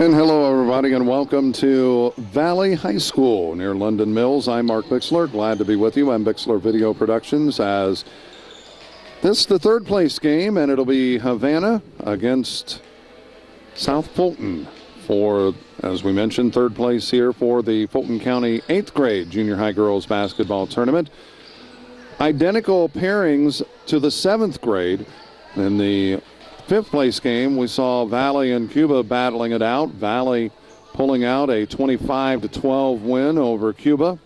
And hello, everybody, and welcome to Valley High School near London Mills. I'm Mark Bixler. Glad to be with you. I'm Bixler Video Productions as this is the third place game, and it'll be Havana against South Fulton for, as we mentioned, third place here for the Fulton County 8th grade junior high girls basketball tournament. Identical pairings to the 7th grade. In the fifth place game, we saw Valley and Cuba battling it out. Valley pulling out a 25-12 win over Cuba.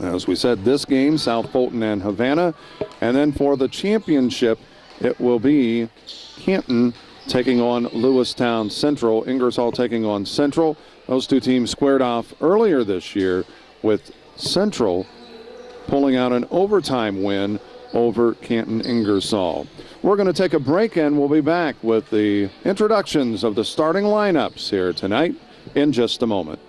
As we said, this game, South Fulton and Havana. And then for the championship, it will be Canton taking on Lewistown Central. Ingersoll taking on Central. Those two teams squared off earlier this year with Central pulling out an overtime win over Canton Ingersoll. We're going to take a break, and we'll be back with the introductions of the starting lineups here tonight in just a moment.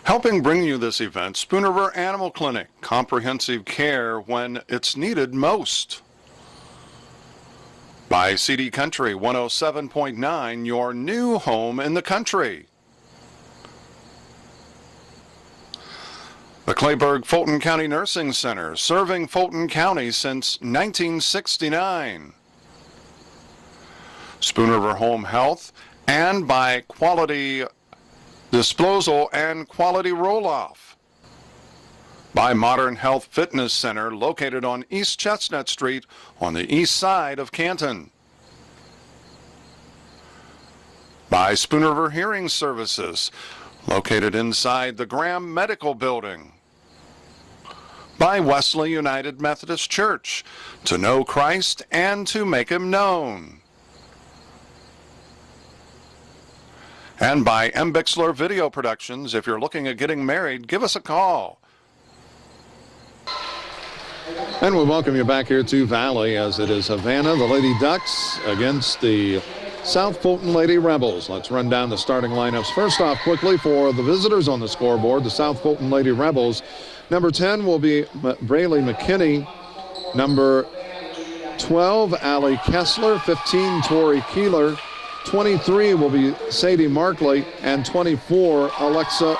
Helping bring you this event, Spoon River Animal Clinic, comprehensive care when it's needed most. By CD Country 107.9, your new home in the country. The Clayburgh Fulton County Nursing Center, serving Fulton County since 1969. Spoon River Home Health, and by Quality Disposal and Quality Roll-Off. By Modern Health Fitness Center, located on East Chestnut Street on the east side of Canton. By Spoon River Hearing Services, located inside the Graham Medical Building. By Wesley United Methodist Church, to know Christ and to make him known. And by M. Bixler Video Productions. If you're looking at getting married, give us a call. And we welcome you back here to Valley, as it is Havana, the Lady Ducks, against the South Fulton Lady Rebels. Let's run down the starting lineups. First off, quickly for the visitors on the scoreboard, the South Fulton Lady Rebels. Number 10 will be Braylee McKinney. Number 12, Allie Kessler. 15, Tori Keeler. 23 will be Sadie Markley. And 24, Alexa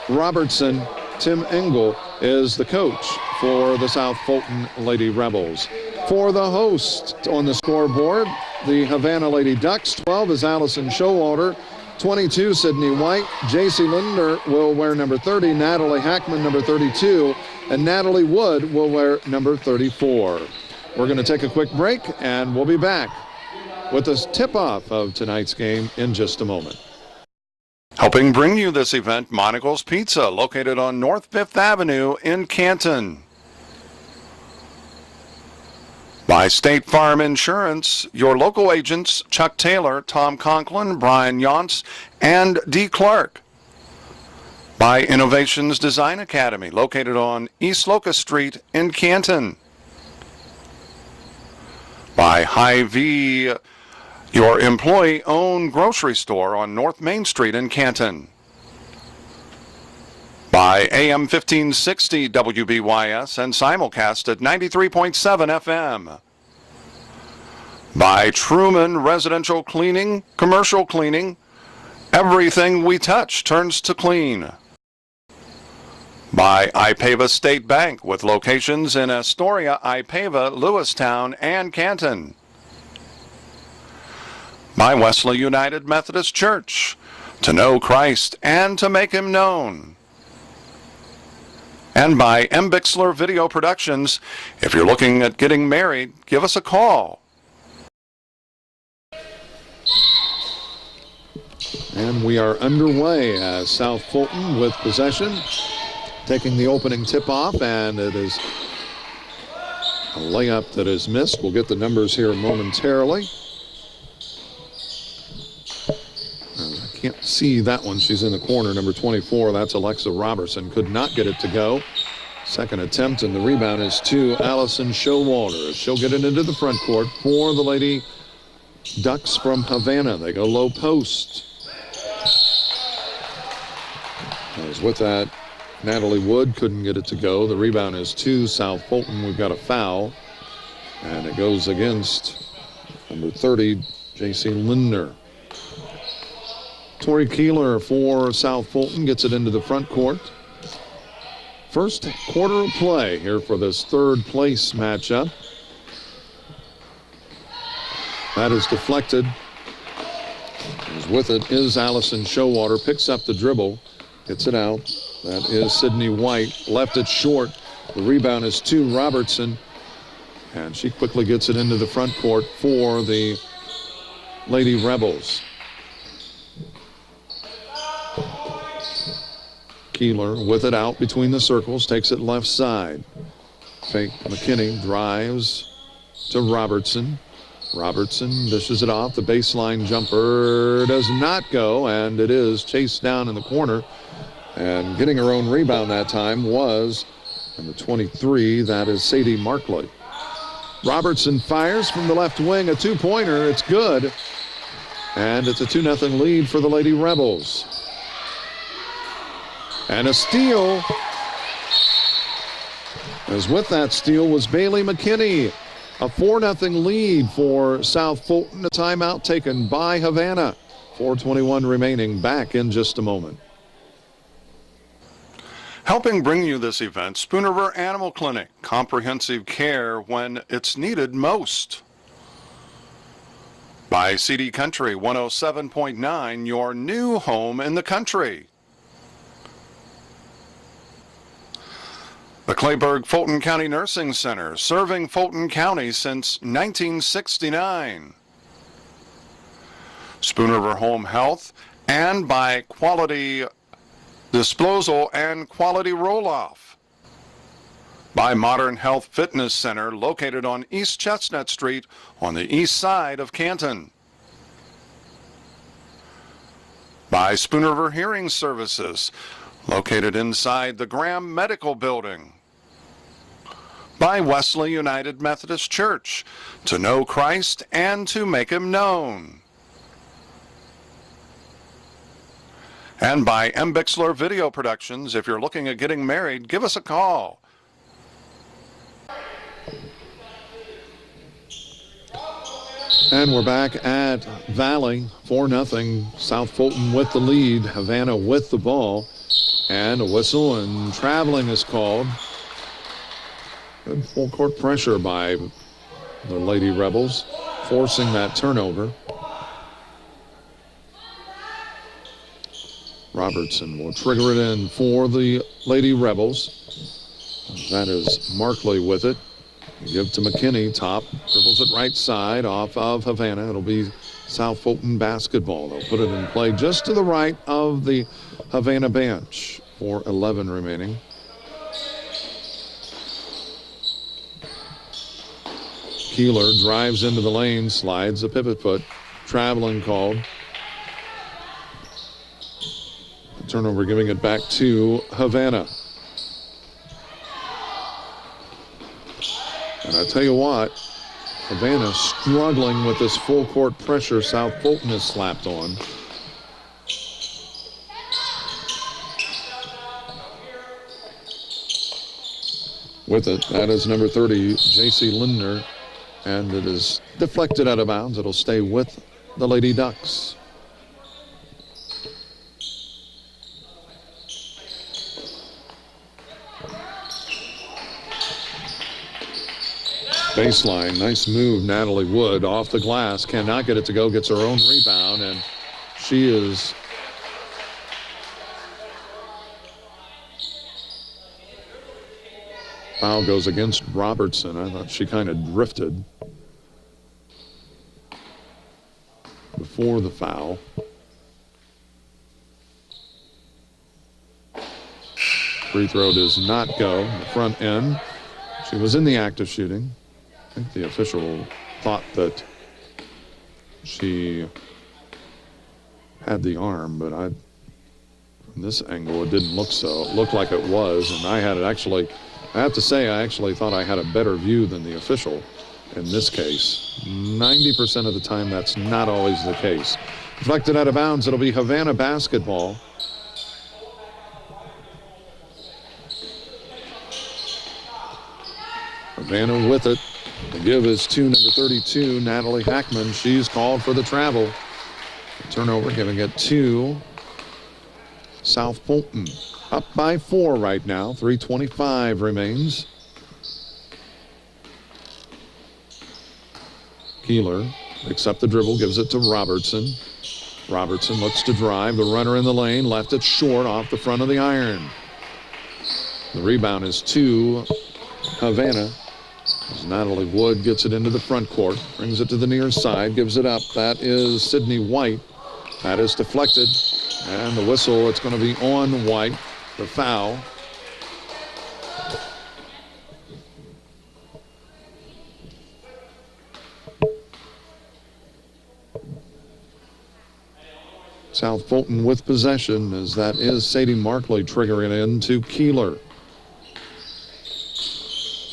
Robertson. Tim Engel is the coach for the South Fulton Lady Rebels. For the host on the scoreboard, the Havana Lady Ducks. 12 is Allison Showalter. 22, Sydney White. J.C. Linder will wear number 30. Natalie Hackman, number 32. And Natalie Wood will wear number 34. We're going to take a quick break, and we'll be back with the tip-off of tonight's game in just a moment. Helping bring you this event, Monocle's Pizza, located on North 5th Avenue in Canton. By State Farm Insurance, your local agents Chuck Taylor, Tom Conklin, Brian Yonts, and D. Clark. By Innovations Design Academy, located on East Locust Street in Canton. By Hy-Vee, your employee-owned grocery store on North Main Street in Canton. By AM 1560 WBYS and simulcast at 93.7 FM. By Truman Residential Cleaning, Commercial Cleaning, everything we touch turns to clean. By Ipava State Bank, with locations in Astoria, Ipava, Lewistown, and Canton. By Wesley United Methodist Church, to know Christ and to make him known. And by M. Bixler Video Productions. If you're looking at getting married, give us a call. And we are underway as South Fulton with possession, taking the opening tip-off, and it is a layup that is missed. We'll get the numbers here momentarily. I can't see that one. She's in the corner, number 24. That's Alexa Robertson. Could not get it to go. Second attempt, and the rebound is to Allison Showalter. She'll get it into the front court for the Lady Ducks from Havana. They go low post. As with that, Natalie Wood couldn't get it to go. The rebound is to South Fulton. We've got a foul, and it goes against number 30, J.C. Lindner. Tori Keeler for South Fulton gets it into the front court. First quarter of play here for this third place matchup. That is deflected. With it is Allison Showalter. Picks up the dribble. Gets it out. That is Sydney White. Left it short. The rebound is to Robertson. And she quickly gets it into the front court for the Lady Rebels. Keeler with it out between the circles. Takes it left side. Fake McKinney drives to Robertson. Robertson dishes it off. The baseline jumper does not go, and it is chased down in the corner. And getting her own rebound that time was number 23. That is Sadie Markley. Robertson fires from the left wing, a two-pointer. It's good. And it's a 2-0 lead for the Lady Rebels. And a steal. As with that steal was Bailey McKinney. A 4-0 lead for South Fulton. A timeout taken by Havana. 4:21 remaining. Back in just a moment. Helping bring you this event, Spoon River Animal Clinic. Comprehensive care when it's needed most. By CD Country 107.9, your new home in the country. The Clayburgh Fulton County Nursing Center, serving Fulton County since 1969. Spoon River Home Health, and by Quality Disposal and Quality Roll-Off. By Modern Health Fitness Center, located on East Chestnut Street on the east side of Canton. By Spoon River Hearing Services, located inside the Graham Medical Building. By Wesley United Methodist Church, to know Christ and to make him known. And by M. Bixler Video Productions. If you're looking at getting married, give us a call. And we're back at Valley, 4-0. South Fulton with the lead. Havana with the ball. And a whistle, and traveling is called. Good full court pressure by the Lady Rebels, forcing that turnover. Robertson will trigger it in for the Lady Rebels. That is Markley with it. Give to McKinney, top, dribbles it right side off of Havana. It'll be South Fulton basketball. They'll put it in play just to the right of the Havana bench. 4:11 remaining. Keeler drives into the lane, slides a pivot foot. Traveling called. The turnover giving it back to Havana. And I tell you what, Havana struggling with this full court pressure South Fulton has slapped on. With it, that is number 30, J.C. Lindner, and it is deflected out of bounds. It'll stay with the Lady Ducks. Baseline, nice move, Natalie Wood off the glass, cannot get it to go, gets her own rebound, and she is foul goes against Robertson. I thought she kind of drifted before the foul. Free throw does not go. The front end. She was in the act of shooting. I think the official thought that she had the arm, but from this angle it didn't look so. It looked like it was, and I have to say, I actually thought I had a better view than the official in this case. 90% of the time, that's not always the case. Deflected out of bounds, it'll be Havana basketball. Havana with it. The give is to number 32, Natalie Hackman. She's called for the travel. Turnover, giving it to South Fulton. Up by 4 right now. 3:25 remains. Keeler picks up the dribble, gives it to Robertson. Robertson looks to drive. The runner in the lane, left it short off the front of the iron. The rebound is to Havana. As Natalie Wood gets it into the front court, brings it to the near side, gives it up. That is Sydney White. That is deflected. And the whistle, it's going to be on White, the foul. South Fulton with possession, as that is Sadie Markley triggering in to Keeler.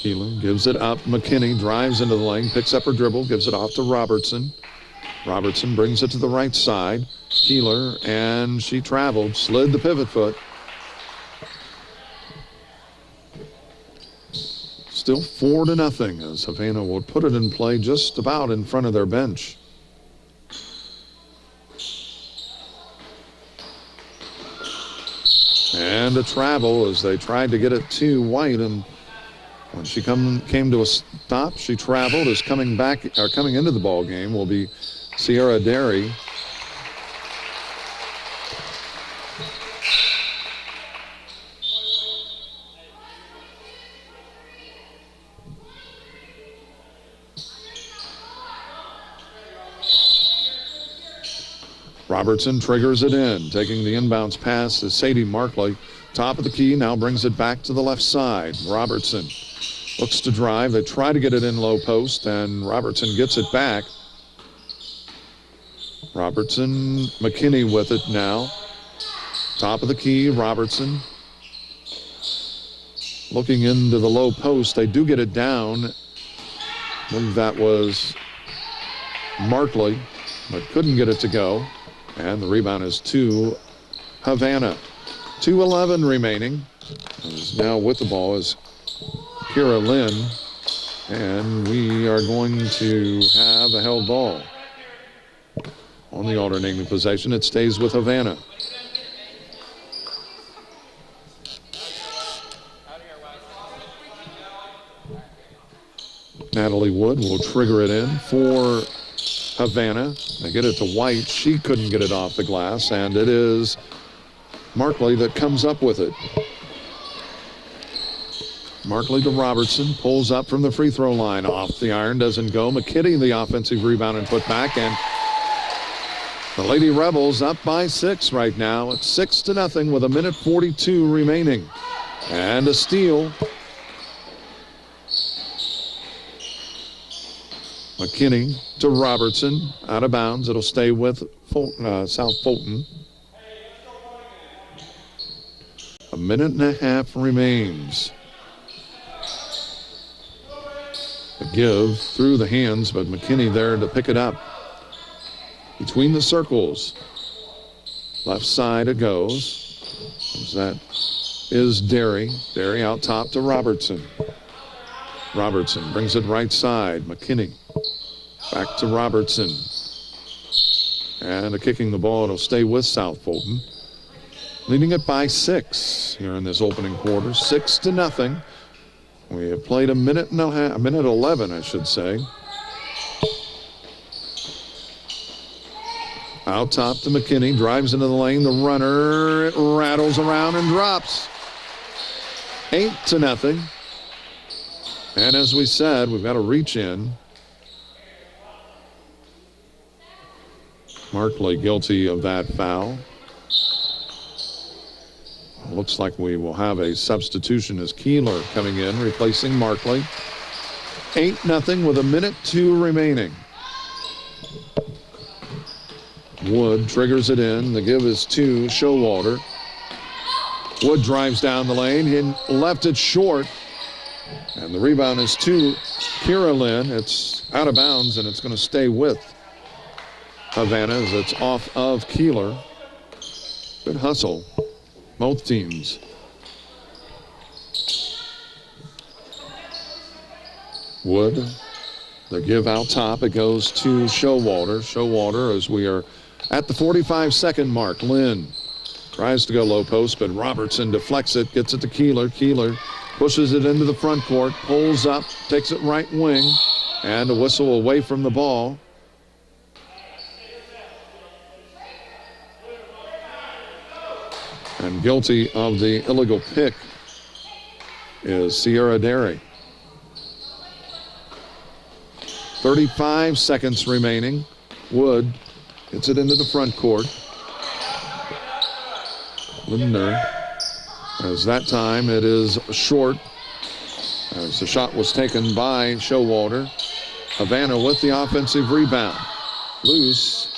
Keeler gives it up. McKinney drives into the lane, picks up her dribble, gives it off to Robertson. Robertson brings it to the right side. Keeler, and she traveled, slid the pivot foot. Still 4-0 as Havana will put it in play just about in front of their bench. And a travel as they tried to get it to White, and when she came to a stop, she traveled. As coming into the ball game will be Sierra Derry. Robertson triggers it in. Taking the inbounds pass is Sadie Markley. Top of the key, now brings it back to the left side. Robertson looks to drive. They try to get it in low post, and Robertson gets it back. Robertson, McKinney with it now. Top of the key, Robertson. Looking into the low post. They do get it down. I believe that was Markley, but couldn't get it to go. And the rebound is to Havana. 2:11 remaining. Is now with the ball is Kira Lynn. And we are going to have a held ball. On the alternating possession, it stays with Havana. Natalie Wood will trigger it in for Havana. They get it to White. She couldn't get it off the glass, and it is Markley that comes up with it. Markley to Robertson, pulls up from the free throw line. Off the iron, doesn't go. McKinney the offensive rebound and put back, and the Lady Rebels up by 6 right now. It's 6-0 with 1:42 remaining. And a steal. McKinney to Robertson, out of bounds. It'll stay with South Fulton. 1.5 minutes remains. A give through the hands, but McKinney there to pick it up. Between the circles. Left side it goes. That is Derry. Derry out top to Robertson. Robertson brings it right side. McKinney. Back to Robertson. And kicking the ball, it'll stay with South Fulton. Leading it by 6 here in this opening quarter. 6-0. We have played 1.5 minutes, 1:11, I should say. Out top to McKinney. Drives into the lane. The runner, it rattles around and drops. 8-0. And as we said, we've got to reach in. Markley guilty of that foul. Looks like we will have a substitution as Keeler coming in, replacing Markley. 8-0 with 1:02 remaining. Wood triggers it in. The give is to Showalter. Wood drives down the lane and left it short. And the rebound is to Kira Lynn. It's out of bounds, and it's going to stay with Havana as it's off of Keeler. Good hustle, both teams. Wood, the give out top. It goes to Showalter. Showalter, as we are At the 45-second mark, Lynn tries to go low post, but Robertson deflects it, gets it to Keeler. Keeler pushes it into the front court, pulls up, takes it right wing, and a whistle away from the ball. And guilty of the illegal pick is Sierra Derry. 35 seconds remaining. Wood gets it into the front court. Lindner, as that time it is short, as the shot was taken by Showalter. Havana with the offensive rebound. Loose.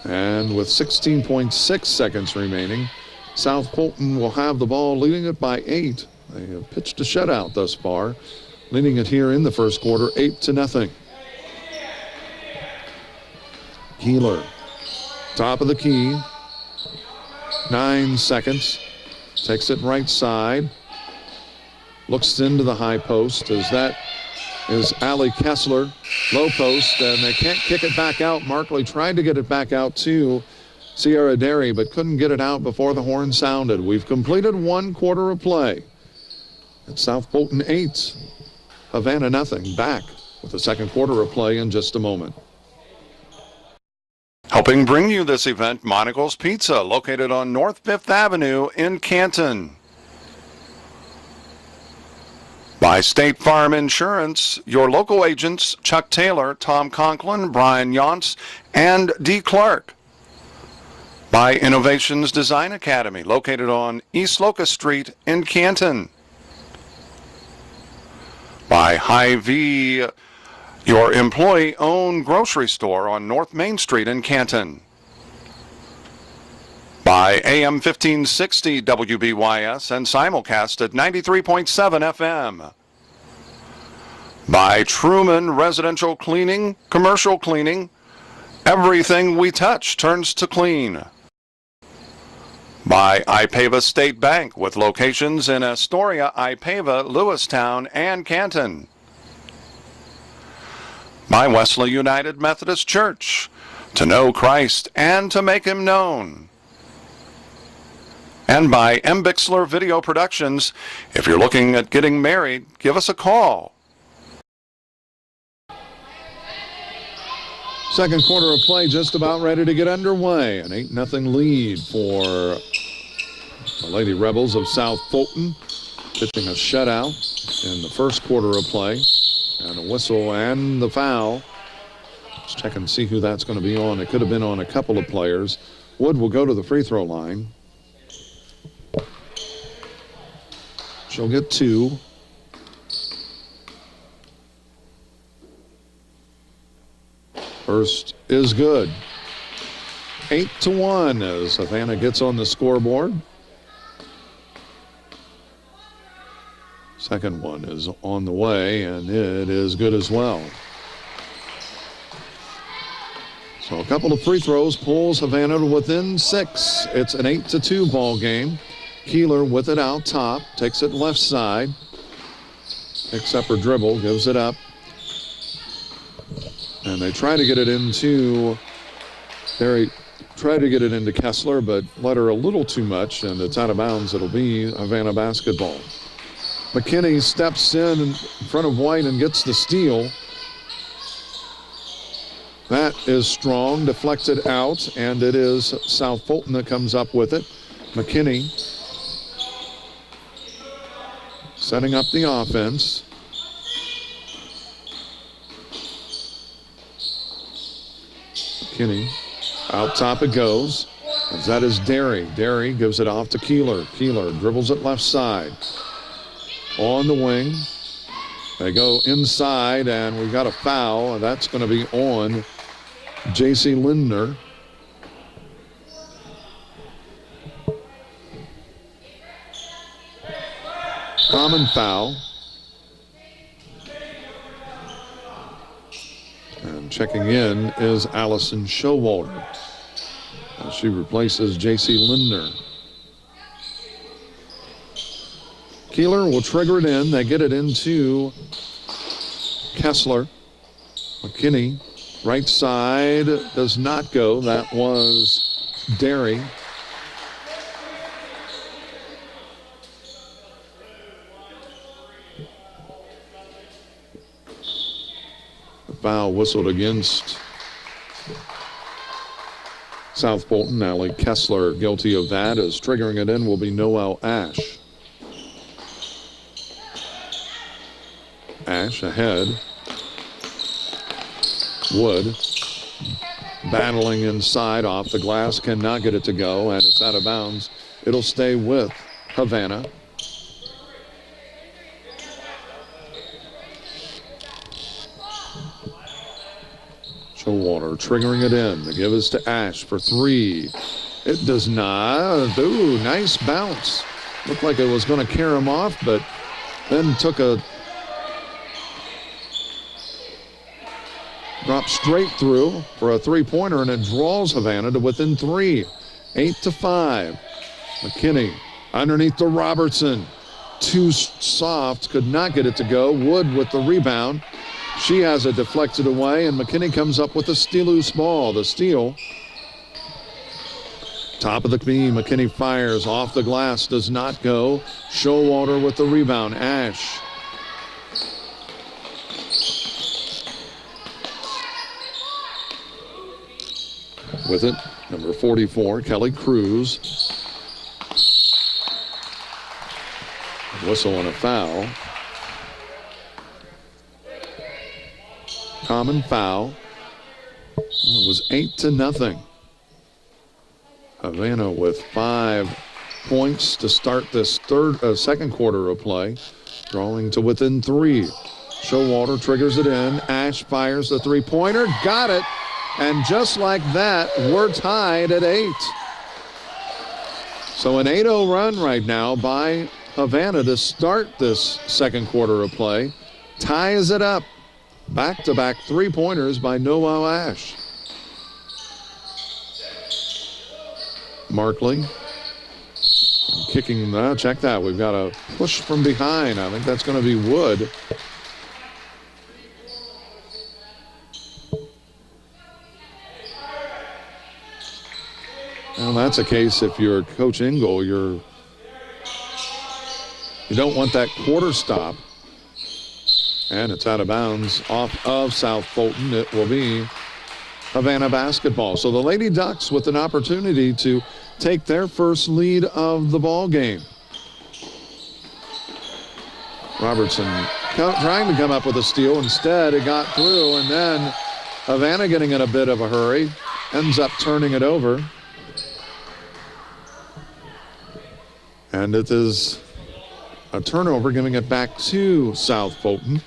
And with 16.6 seconds remaining, South Fulton will have the ball, leading it by 8. They have pitched a shutout thus far, leading it here in the first quarter, 8-0. Keeler, top of the key, 9 seconds, takes it right side, looks into the high post as that is Allie Kessler, low post, and they can't kick it back out. Markley tried to get it back out to Sierra Derry, but couldn't get it out before the horn sounded. We've completed 1 quarter of play. It's South Fulton 8, Havana nothing. Back with the second quarter of play in just a moment. Helping bring you this event, Monocle's Pizza, located on North 5th Avenue in Canton. By State Farm Insurance, your local agents Chuck Taylor, Tom Conklin, Brian Yonts, and D. Clark. By Innovations Design Academy, located on East Locust Street in Canton. By Hy-Vee, your employee-owned grocery store on North Main Street in Canton. By AM 1560 WBYS and simulcast at 93.7 FM. By Truman Residential Cleaning, Commercial Cleaning, everything we touch turns to clean. By Ipava State Bank, with locations in Astoria, Ipava, Lewistown, and Canton. By Wesley United Methodist Church, to know Christ and to make him known. And by M. Bixler Video Productions. If you're looking at getting married, give us a call. Second quarter of play just about ready to get underway. An 8-0 lead for the Lady Rebels of South Fulton, pitching a shutout in the first quarter of play. And a whistle and the foul. Let's check and see who that's going to be on. It could have been on a couple of players. Wood will go to the free throw line. She'll get 2. First is good. 8-1 as Havana gets on the scoreboard. Second one is on the way, and it is good as well. So a couple of free throws pulls Havana to within 6. It's an 8-2 ball game. Keeler with it out top, takes it left side, picks up her dribble, gives it up. And they try to get it into Kessler, but let her a little too much, and it's out of bounds. It'll be Havana basketball. McKinney steps in front of White and gets the steal. That is strong, deflected out, and it is South Fulton that comes up with it. McKinney setting up the offense. McKinney, out top it goes. As that is Derry. Derry gives it off to Keeler. Keeler dribbles it left side. On the wing. They go inside, and we've got a foul, and that's going to be on J.C. Lindner. Common foul. And checking in is Allison Showalter. She replaces J.C. Lindner. Keeler will trigger it in. They get it into Kessler. McKinney Right side does not go. That was Derry. The foul whistled against South Fulton. Allie Kessler guilty of that, as triggering it in will be Noel Ash. Ash ahead. Wood battling inside off the glass, cannot get it to go, and it's out of bounds. It'll stay with Havana. Showalter triggering it in. The give is to Ash for three. It does not. Ooh, nice bounce. Looked like it was going to carry him off, but then took a drop straight through for a three-pointer, and it draws Havana to within three. 8-5. McKinney underneath to Robertson. Too soft, could not get it to go. Wood with the rebound. She has it deflected away, and McKinney comes up with a loose ball. The steal. Top of the key, McKinney fires off the glass, does not go. Showalter with the rebound. Ash. With it, number 44, Kelly Cruz. Whistle and a foul. Common foul. It was 8-0. Havana with 5 points to start this second quarter of play, drawing to within 3. Showalter triggers it in. Ash fires the three-pointer. Got it. And just like that, we're tied at 8. So an 8-0 run right now by Havana to start this second quarter of play. Ties it up. Back-to-back three-pointers by Noel Ash. Markley kicking. Check that. We've got a push from behind. I think that's going to be Wood. Well, that's a case if you're Coach Engel, you don't want that quarter stop. And it's out of bounds off of South Fulton. It will be Havana basketball. So the Lady Ducks with an opportunity to take their first lead of the ball game. Robertson trying to come up with a steal. Instead, it got through, and then Havana getting in a bit of a hurry, ends up turning it over. And it is a turnover, giving it back to South Fulton.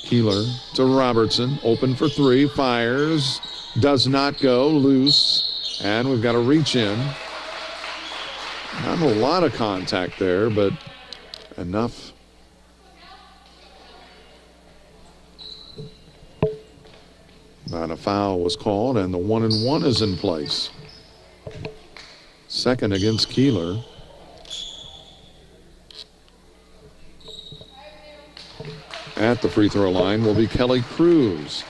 Keeler to Robertson, open for three, fires, does not go, loose, and we've got a reach in. Not a lot of contact there, but enough. Not a foul was called, and the 1-and-1 is in place. Second against Keeler. At the free throw line will be Kelly Cruz.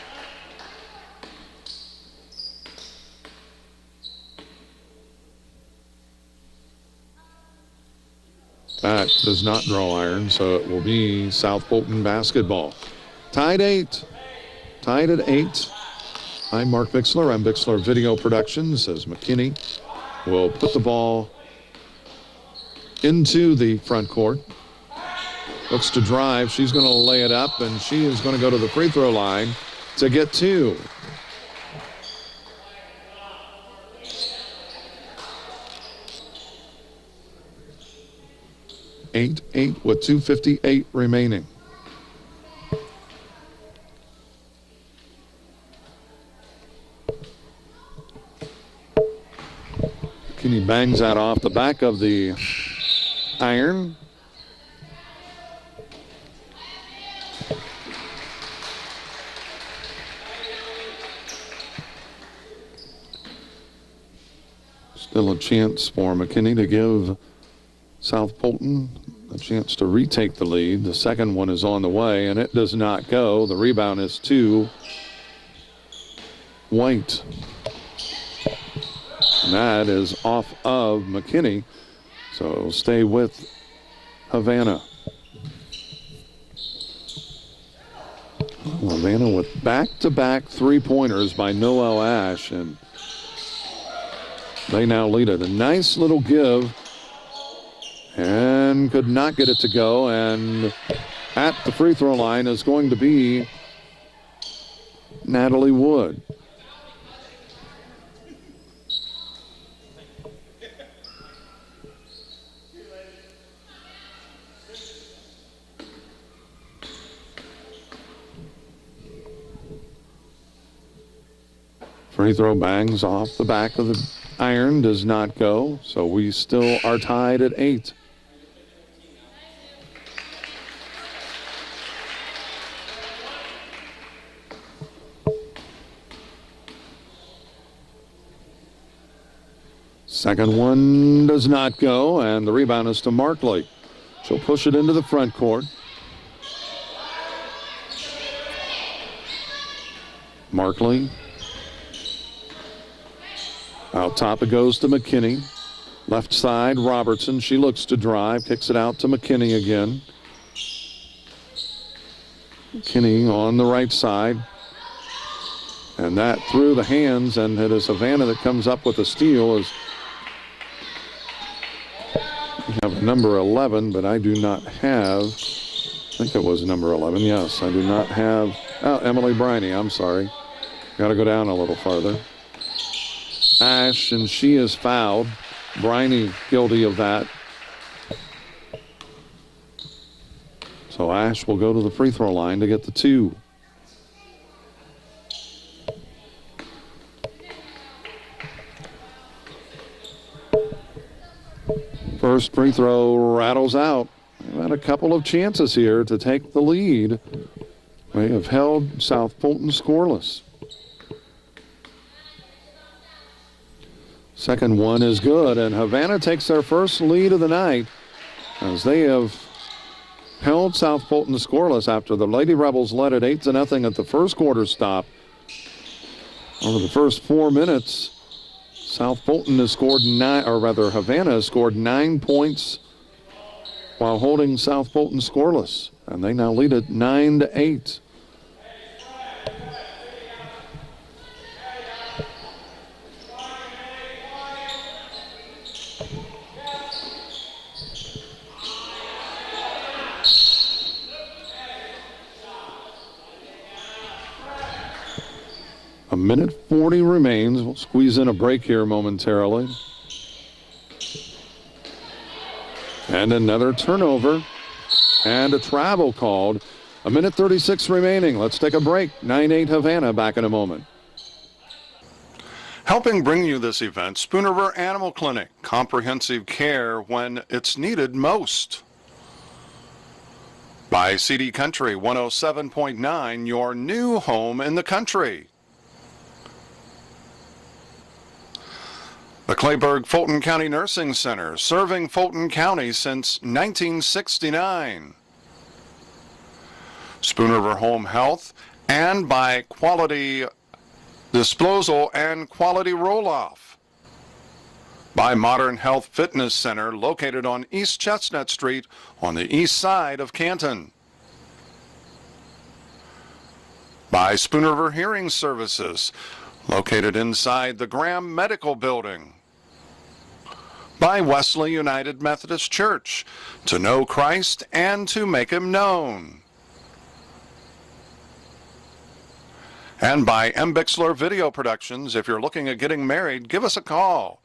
That does not draw iron, so it will be South Fulton basketball. Tied 8. Tied at 8. I'm Mark Bixler. I'm Bixler Video Productions, as McKinney will put the ball into the front court. Looks to drive. She's going to lay it up, and she is going to go to the free throw line to get 2. Eight with 2:58 remaining. Kenny bangs that off the back of the iron. Still a chance for McKinney to give South Fulton a chance to retake the lead. The second one is on the way, and it does not go. The rebound is to White. And that is off of McKinney, so it'll stay with Havana. Havana with back-to-back three-pointers by Noel Ash, and they now lead it. A nice little give, and could not get it to go, and at the free throw line is going to be Natalie Wood. Free throw bangs off the back of the iron, does not go, so we still are tied at 8. Second one does not go, and the rebound is to Markley. She'll push it into the front court. Markley. Out top it goes to McKinney. Left side, Robertson. She looks to drive, kicks it out to McKinney again. McKinney on the right side. And that through the hands, and it is Havana that comes up with a steal. As we have number 11, but I do not have, I think it was number 11. Yes, I do not have, Emily Briney, I'm sorry. Got to go down a little farther. Ash, and she is fouled. Briney guilty of that. So Ash will go to the free throw line to get the 2. First free throw rattles out. We've had a couple of chances here to take the lead. We have held South Fulton scoreless. Second one is good, and Havana takes their first lead of the night as they have held South Fulton scoreless after the Lady Rebels led it 8-0 at the first quarter stop. Over the first 4 minutes, South Fulton has scored 9, or rather Havana has scored 9 points while holding South Fulton scoreless, and they now lead it 9-8. A minute 40 remains. We'll squeeze in a break here momentarily. And another turnover and a travel called. A minute 36 remaining. Let's take a break. 9-8 Havana, back in a moment. Helping bring you this event, Spoon River Animal Clinic. Comprehensive care when it's needed most. By CD Country 107.9, your new home in the country. The Clayburgh Fulton County Nursing Center, serving Fulton County since 1969. Spoon River Home Health, and by Quality Disposal and Quality Roll-Off. By Modern Health Fitness Center, located on East Chestnut Street on the east side of Canton. By Spoon River Hearing Services, located inside the Graham Medical Building. By Wesley United Methodist Church, to know Christ and to make him known. And by M. Bixler Video Productions. If you're looking at getting married, give us a call.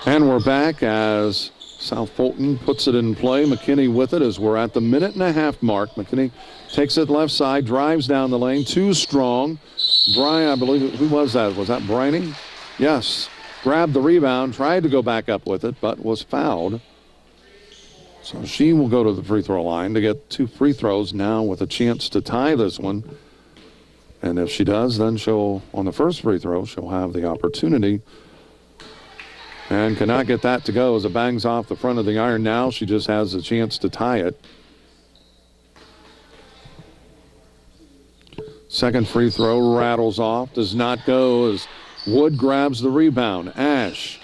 And we're back as South Fulton puts it in play. McKinney with it as we're at the minute-and-a-half mark. McKinney takes it left side, drives down the lane, too strong. Brian, I believe, who was that? Was that Briney? Yes. Grabbed the rebound, tried to go back up with it, but was fouled. So she will go to the free throw line to get 2 free throws now with a chance to tie this one. And if she does, then she'll, on the first free throw, she'll have the opportunity. And cannot get that to go as it bangs off the front of the iron now. She just has a chance to tie it. Second free throw rattles off, does not go as Wood grabs the rebound. Ash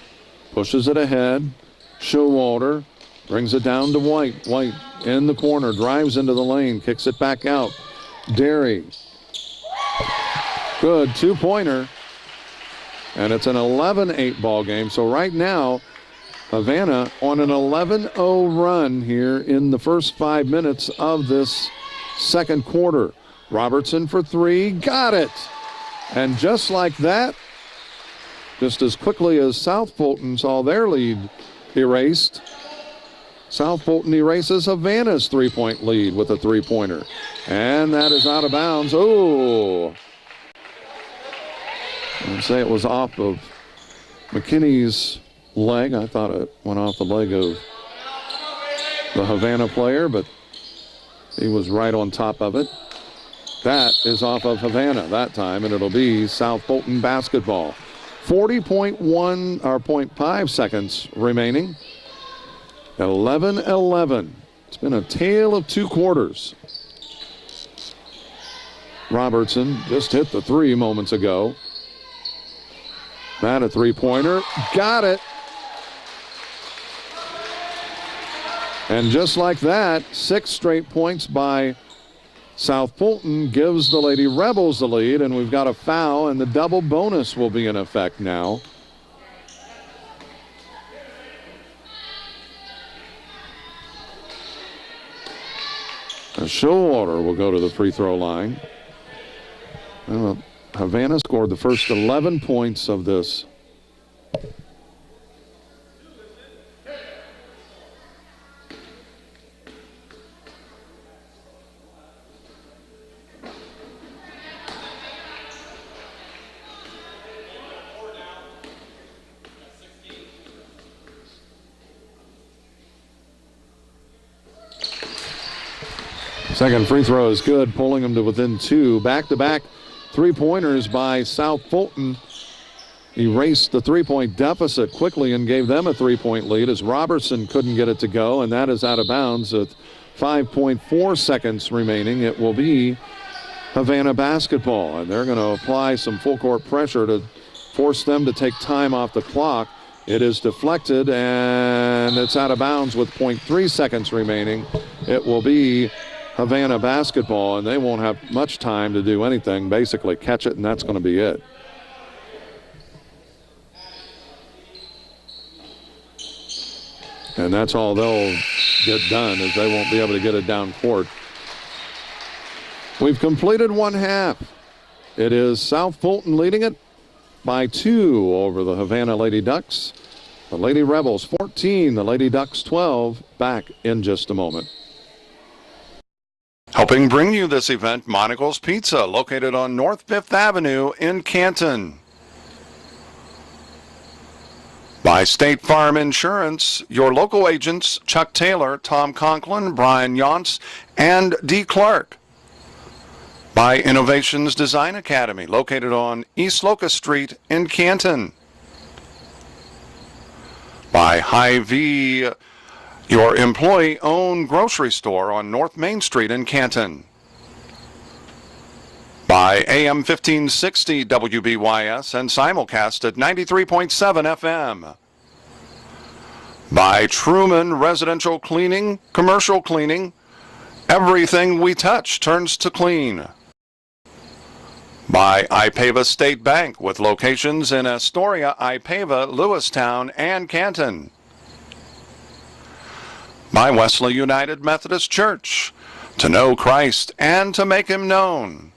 pushes it ahead. Showalter brings it down to White. White in the corner, drives into the lane, kicks it back out. Derry. Good two-pointer. And it's an 11-8 ball game. So right now, Havana on an 11-0 run here in the first 5 minutes of this second quarter. Robertson for three, got it. And just like that, just as quickly as South Fulton saw their lead erased, South Fulton erases Havana's three-point lead with a three-pointer. And that is out of bounds. Oh! I'd say it was off of McKinney's leg. I thought it went off the leg of the Havana player, but he was right on top of it. That is off of Havana that time, and it'll be South Fulton basketball. 40.1 or 0.5 seconds remaining. 11-11. It's been a tale of two quarters. Robertson just hit the three moments ago. That a three-pointer. Got it. And just like that, 6 straight points by South Fulton gives the Lady Rebels the lead, and we've got a foul, and the double bonus will be in effect now. A Showalter will go to the free throw line. Well, Havana scored the first 11 points of this. Second free throw is good, pulling them to within 2. Back-to-back three-pointers by South Fulton. Erased the three-point deficit quickly and gave them a three-point lead as Robertson couldn't get it to go, and that is out of bounds with 5.4 seconds remaining. It will be Havana basketball, and they're going to apply some full-court pressure to force them to take time off the clock. It is deflected, and it's out of bounds with 0.3 seconds remaining. It will be Havana basketball, and they won't have much time to do anything. Basically catch it, and that's going to be it. And that's all they'll get done, is they won't be able to get it down court. We've completed one half. It is South Fulton leading it by 2 over the Havana Lady Ducks. The Lady Rebels 14, the Lady Ducks 12. Back in just a moment. Helping bring you this event, Monocle's Pizza, located on North 5th Avenue in Canton. By State Farm Insurance, your local agents Chuck Taylor, Tom Conklin, Brian Yonts, and D. Clark. By Innovations Design Academy, located on East Locust Street in Canton. By Hy-Vee, your employee-owned grocery store on North Main Street in Canton. By AM 1560 WBYS and simulcast at 93.7 FM. By Truman Residential Cleaning, Commercial Cleaning. Everything we touch turns to clean. By Ipava State Bank, with locations in Astoria, Ipava, Lewistown, and Canton. By Wesley United Methodist Church, to know Christ and to make him known.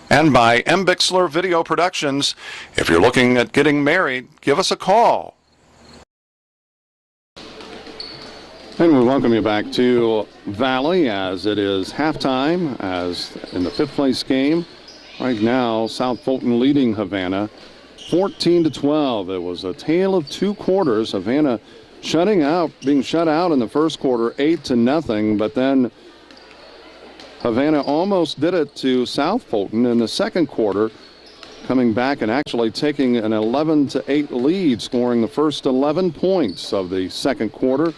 And by M. Bixler Video Productions. If you're looking at getting married, give us a call. And we welcome you back to Valley as it is halftime, as in the 5th place game. Right now, South Fulton leading Havana 14-12. It was a tale of two quarters. Havana being shut out in the first quarter, 8-0, but then Havana almost did it to South Fulton in the second quarter. coming back and actually taking an 11-8 lead, scoring the first 11 points of the second quarter.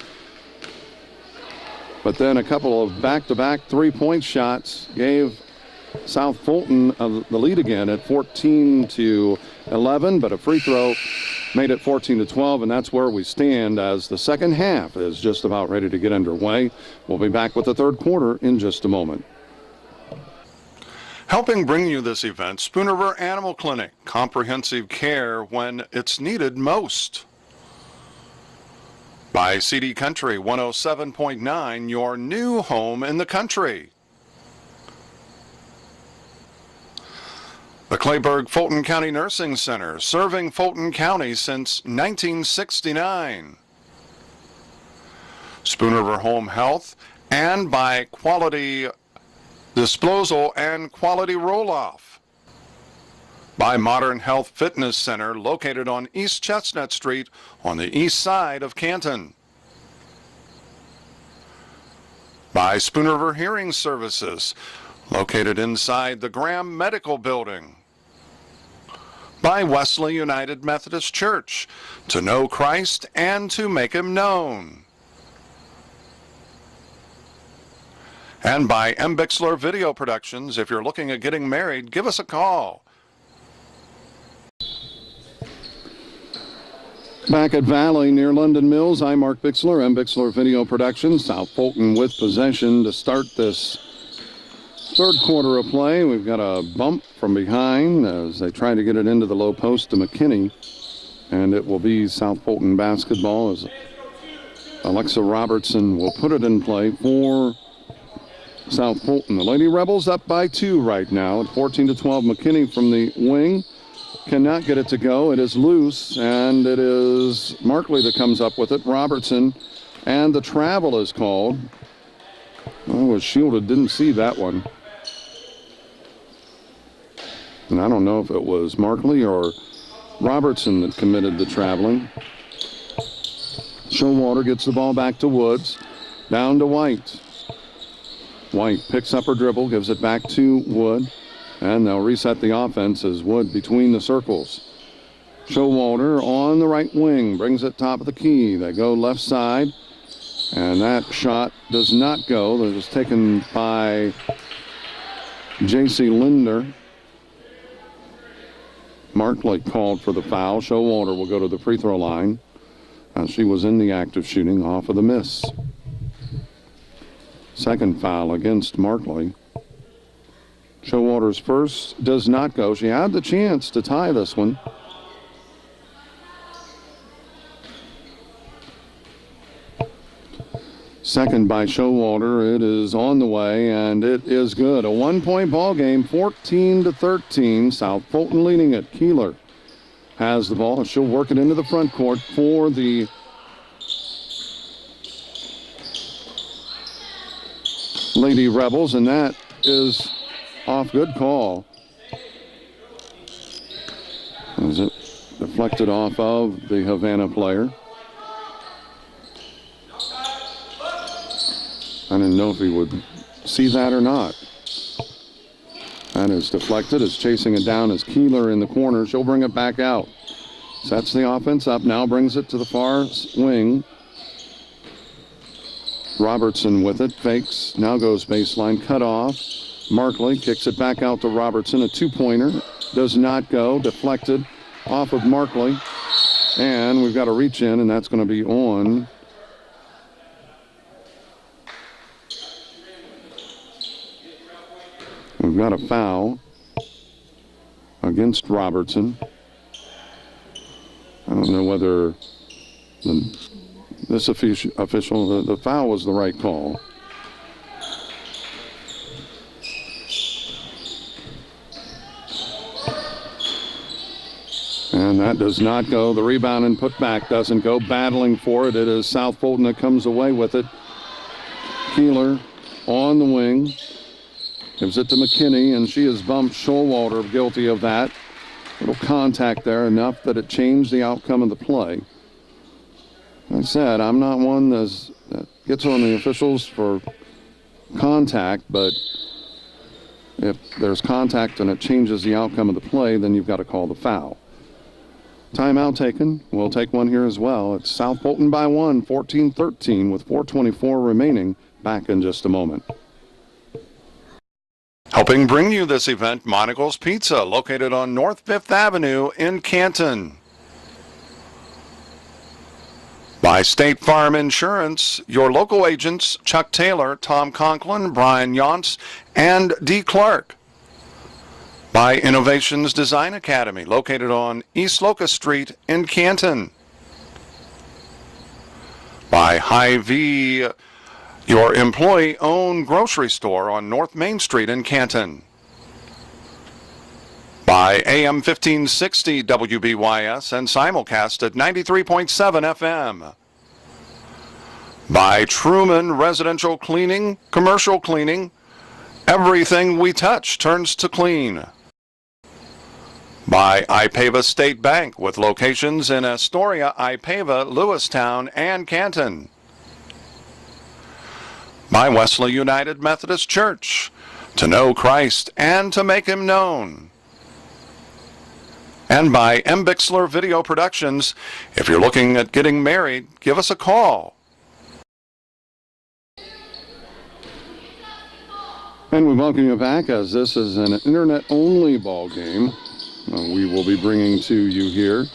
But then a couple of back-to-back three-point shots gave South Fulton the lead again at 14-11, but a free throw made it 14-12, and that's where we stand as the second half is just about ready to get underway. We'll be back with the third quarter in just a moment. Helping bring you this event, Spoon River Animal Clinic, comprehensive care when it's needed most. By CD Country 107.9, your new home in the country. The Clayburgh Fulton County Nursing Center, serving Fulton County since 1969. Spoon River Home Health, and by Quality Disposal and Quality Roll-Off. By Modern Health Fitness Center, located on East Chestnut Street on the east side of Canton. By Spoon River Hearing Services, located inside the Graham Medical Building. By Wesley United Methodist Church, to know Christ and to make him known. And by Bixler Video Productions. If you're looking at getting married, give us a call. Back at Valley near London Mills, I'm Mark Bixler, Bixler Video Productions. South Fulton with possession to start this third quarter of play. We've got a bump from behind as they try to get it into the low post to McKinney. And it will be South Fulton basketball as Alexa Robertson will put it in play for South Fulton. The Lady Rebels up by 2 right now at 14-12. McKinney from the wing cannot get it to go. It is loose, and it is Markley that comes up with it. Robertson, and the travel is called. I was shielded, didn't see that one. And I don't know if it was Markley or Robertson that committed the traveling. Showalter gets the ball back to Woods. Down to White. White picks up her dribble, gives it back to Wood. And they'll reset the offense as Wood between the circles. Showalter on the right wing, brings it top of the key. They go left side. And that shot does not go. It was taken by J.C. Linder. Markley called for the foul. Showalter will go to the free throw line. She was in the act of shooting off of the miss. Second foul against Markley. Showalter's first does not go. She had the chance to tie this one. Second by Showalter. It is on the way, and it is good. A one-point ball game, 14-13. South Fulton leading it. Keeler has the ball. She'll work it into the front court for the Lady Rebels, and that is off. Good call. Is it deflected off of the Havana player? I didn't know if he would see that or not. That is deflected. It's chasing it down as Keeler in the corner. She'll bring it back out. Sets the offense up. Now brings it to the far wing. Robertson with it. Fakes. Now goes baseline. Cut off. Markley kicks it back out to Robertson. A two-pointer. Does not go. Deflected off of Markley. And we've got a reach in, and that's going to be on We've got a foul against Robertson. I don't know whether this official, the foul was the right call. And that does not go. The rebound and putback doesn't go. Battling for it. It is South Fulton that comes away with it. Keeler on the wing. Gives it to McKinney, and she is bumped. Showalter guilty of that. Little contact there, enough that it changed the outcome of the play. Like I said, I'm not one that gets on the officials for contact, but If there's contact and it changes the outcome of the play, then you've got to call the foul. Timeout taken. We'll take one here as well. It's South Fulton by 1, 14-13 with 4:24 remaining. Back in just a moment. Helping bring you this event, Monocle's Pizza, located on North 5th Avenue in Canton. By State Farm Insurance, your local agents Chuck Taylor, Tom Conklin, Brian Yonts, and D. Clark. By Innovations Design Academy, located on East Locust Street in Canton. By Hy-Vee, your employee-owned grocery store on North Main Street in Canton. By AM 1560 WBYS and simulcast at 93.7 FM. By Truman Residential Cleaning, Commercial Cleaning, everything we touch turns to clean. By Ipava State Bank, with locations in Astoria, Ipava, Lewistown, and Canton. By Wesley United Methodist Church, to know Christ and to make Him known. And by M. Bixler Video Productions. If you're looking at getting married, give us a call. And we welcome you back, as this is an internet-only ball game. We will be bringing to you here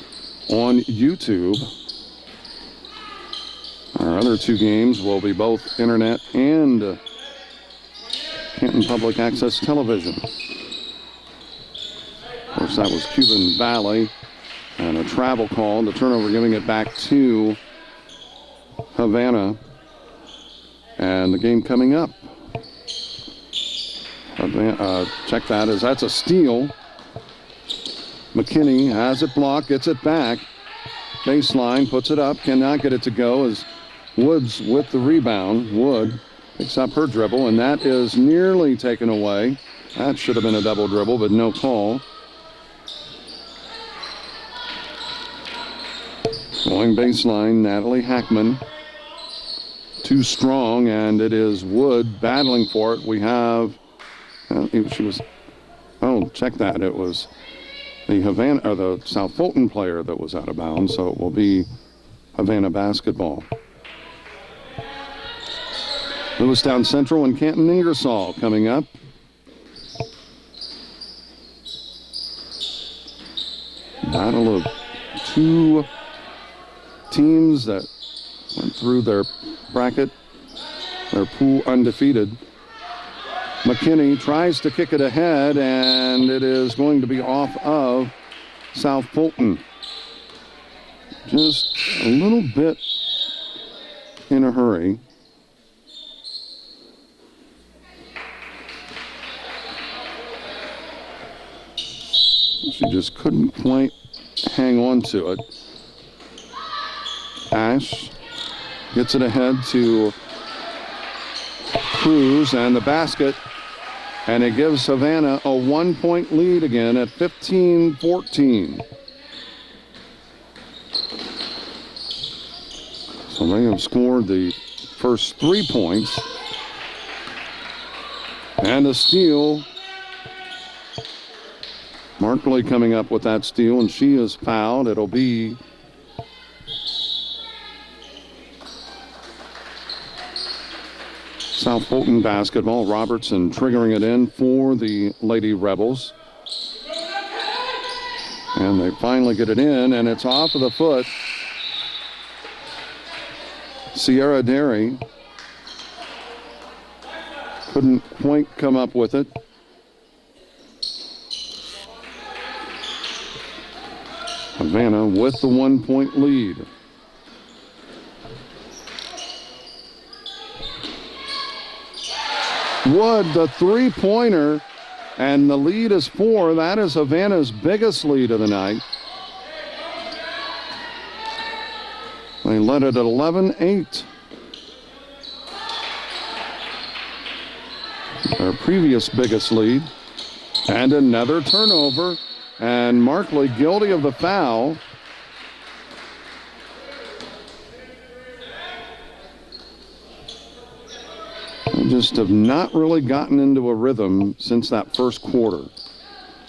on YouTube. Our other two games will be both internet and Canton Public Access Television. Of course, that was Cuban Valley and a travel call. The turnover giving it back to Havana. And the game coming up. Check that, as that's a steal. McKinney has it blocked, gets it back. Baseline, puts it up, cannot get it to go as Woods with the rebound. Wood picks up her dribble, and that is nearly taken away. That should have been a double dribble, but no call. Going baseline, Natalie Hackman. Too strong, and it is Wood battling for it. We have, check that. It was the Havana, or the South Fulton player that was out of bounds, so it will be Havana basketball. Lewistown Central and Canton Ingersoll coming up. Battle of two teams that went through their bracket, their pool undefeated. McKinney tries to kick it ahead, and it is going to be off of South Fulton. Just a little bit in a hurry. She just couldn't quite hang on to it. Ash gets it ahead to Cruz, and the basket. And it gives Havana a 1-point lead again at 15-14. So they have scored the first 3 points. And a steal. Markley coming up with that steal, and she is fouled. It'll be South Fulton basketball. Robertson triggering it in for the Lady Rebels. And they finally get it in, and it's off of the foot. Sierra Derry couldn't quite come up with it. Havana with the 1-point lead. Wood, the three-pointer, and the lead is 4. That is Havana's biggest lead of the night. They led it at 11-8. Their previous biggest lead. And another turnover, and Markley guilty of the foul. They just have not really gotten into a rhythm since that first quarter.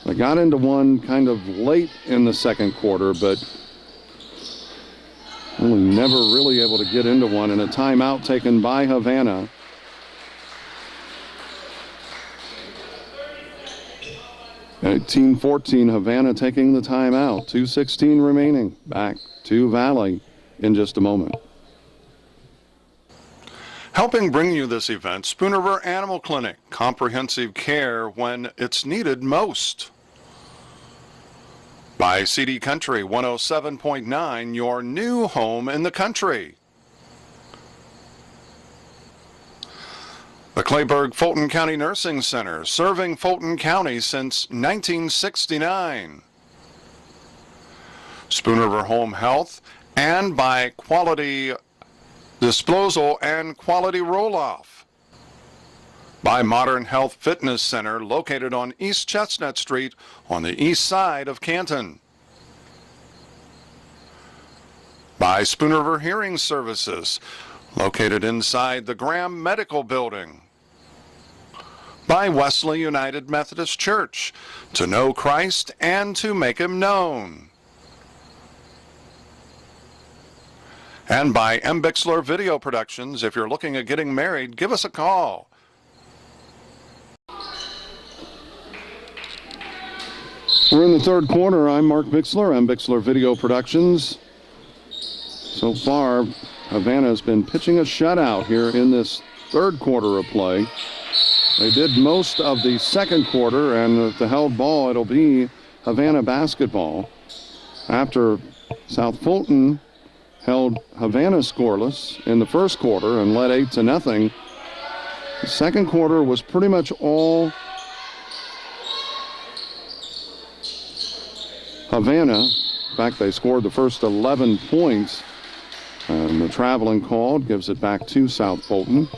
They got into one kind of late in the second quarter, but only never really able to get into one, and a timeout taken by Havana. At 18-14, Havana taking the timeout. 2:16 remaining. Back to Valley in just a moment. Helping bring you this event, Spoon River Animal Clinic. Comprehensive care when it's needed most. By CD Country 107.9, your new home in the country. The Clayburgh Fulton County Nursing Center, serving Fulton County since 1969. Spoon River Home Health, and by Quality Disposal and Quality Roll-Off. By Modern Health Fitness Center, located on East Chestnut Street on the east side of Canton. By Spoon River Hearing Services, located inside the Graham Medical Building. By Wesley United Methodist Church, to know Christ and to make Him known. And by M. Bixler Video Productions. If you're looking at getting married, give us a call. We're in the third quarter. I'm Mark Bixler, M. Bixler Video Productions. So far, Havana has been pitching a shutout here in this third quarter of play. They did most of the second quarter, and with the held ball, it'll be Havana basketball. After South Fulton held Havana scoreless in the first quarter and led 8-0. The second quarter was pretty much all Havana. In fact, they scored the first 11 points. And the traveling call gives it back to South Fulton.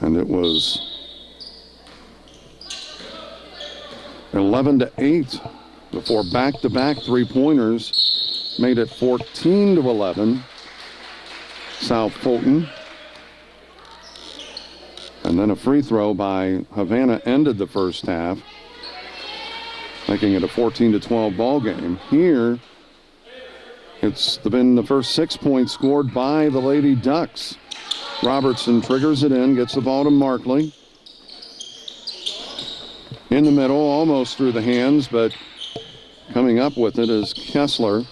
And it was 11-8 before back-to-back three-pointers made it 14-11. South Fulton. And then a free throw by Havana ended the first half, making it a 14-12 ball game. Here, it's been the first 6 points scored by the Lady Ducks. Robertson triggers it in, gets the ball to Markley. In the middle, almost through the hands, but coming up with it is Kessler.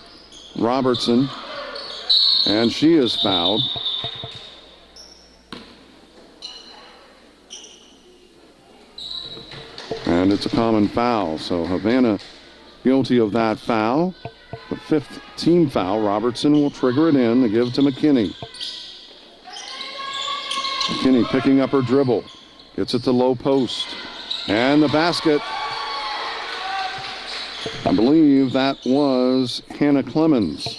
Robertson, and she is fouled. And it's a common foul, so Havana guilty of that foul. The fifth team foul. Robertson will trigger it in to give to McKinney. McKinney picking up her dribble. Gets it to low post. And the basket. I believe that was Hannah Clemens.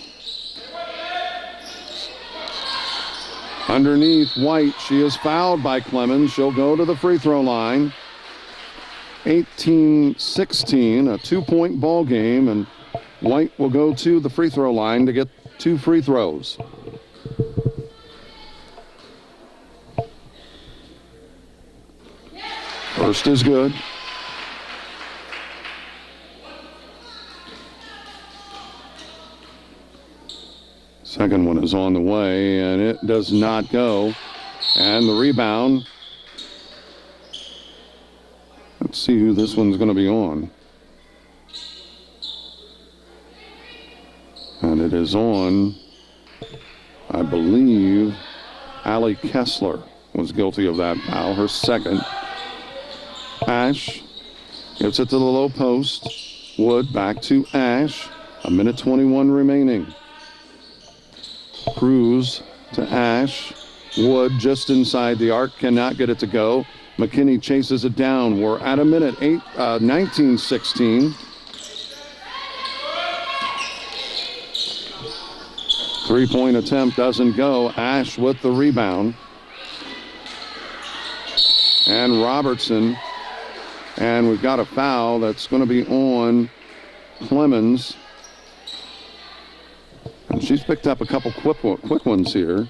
Underneath White, she is fouled by Clemens. She'll go to the free throw line. 18-16, a 2-point ball game, and White will go to the free throw line to get 2 free throws. First is good. Second one is on the way, and it does not go. And the rebound. Let's see who this one's going to be on. And it is on, I believe, Allie Kessler was guilty of that foul, her second. Ash gives it to the low post. Wood back to Ash. 1:21 remaining. Cruz to Ash. Wood just inside the arc, cannot get it to go. McKinney chases it down. We're at a minute, 19-16. Three-point attempt doesn't go. Ash with the rebound. And Robertson. And we've got a foul that's going to be on Clemens. And she's picked up a couple quick ones here.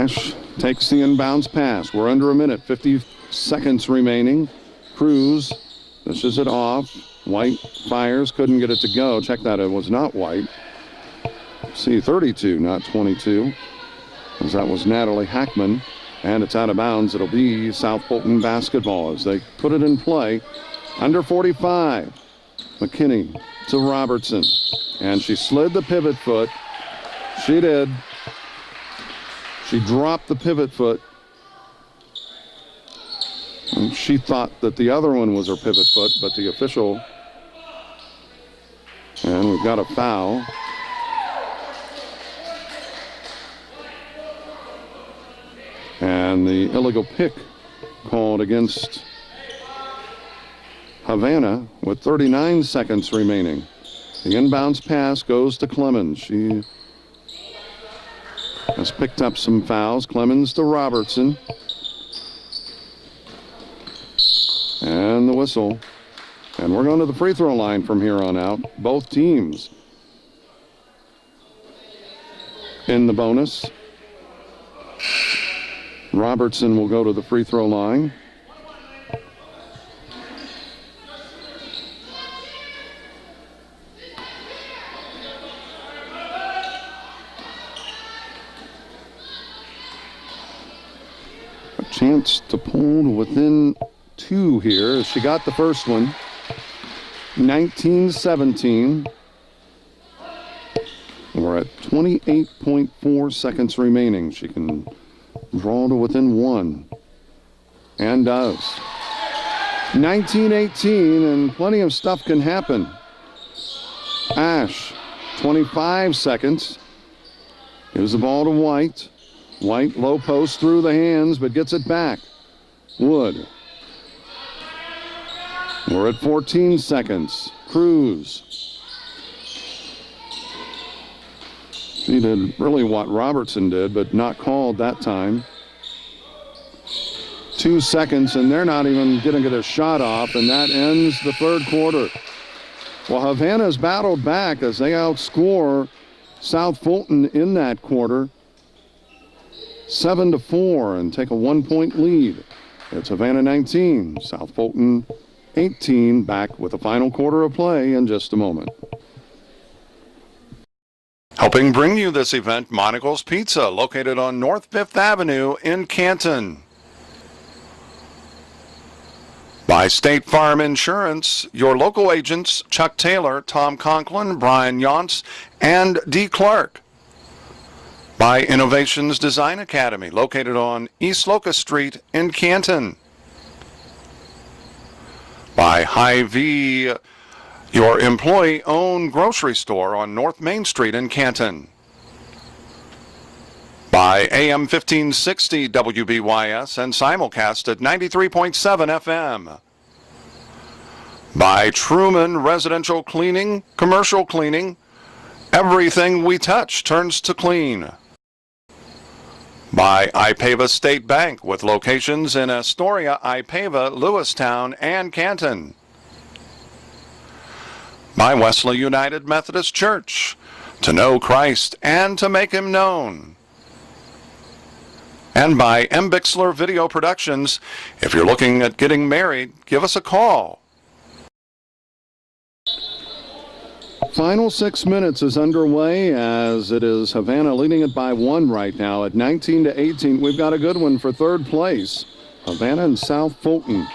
Ash takes the inbounds pass. We're under a minute, 50 seconds remaining. Cruz dishes it off. White fires, couldn't get it to go. Check that, it was not White. See, 32, not 22, as that was Natalie Hackman. And it's out of bounds. It'll be South Fulton basketball as they put it in play. Under 45. McKinney to Robertson. And she slid the pivot foot. She did. She dropped the pivot foot. And she thought that the other one was her pivot foot, but the official. And we've got a foul. And the illegal pick called against Havana with 39 seconds remaining. The inbounds pass goes to Clemens. She has picked up some fouls. Clemens to Robertson. And the whistle. And we're going to the free throw line from here on out. Both teams in the bonus. Robertson will go to the free throw line. A chance to pull to within 2 here. She got the first one. 19-17. We're at 28.4 seconds remaining. She can draw to within 1. And does. 19-18, and plenty of stuff can happen. Ash, 25 seconds. Gives the ball to White. White, low post through the hands, but gets it back. Wood. We're at 14 seconds. Cruz. She did really what Robertson did, but not called that time. 2 seconds, and they're not even getting their shot off, and that ends the third quarter. Well, Havana's battled back as they outscore South Fulton in that quarter. 7-4, and take a 1-point lead. It's Havana 19, South Fulton 18, back with the final quarter of play in just a moment. Helping bring you this event, Monocle's Pizza, located on North 5th Avenue in Canton. By State Farm Insurance, your local agents Chuck Taylor, Tom Conklin, Brian Yonts, and D. Clark. By Innovations Design Academy, located on East Locust Street in Canton. By Hy-Vee, your employee-owned grocery store on North Main Street in Canton. By AM 1560 WBYS and simulcast at 93.7 FM. By Truman Residential Cleaning, Commercial Cleaning. Everything we touch turns to clean. By Ipava State Bank, with locations in Astoria, Ipava, Lewistown, and Canton. By Wesley United Methodist Church, to know Christ and to make him known. And by M. Bixler Video Productions. If you're looking at getting married, give us a call. Final 6 minutes is underway as it is Havana leading it by 1 right now at 19-18. We've got a good one for third place. Havana and South Fulton.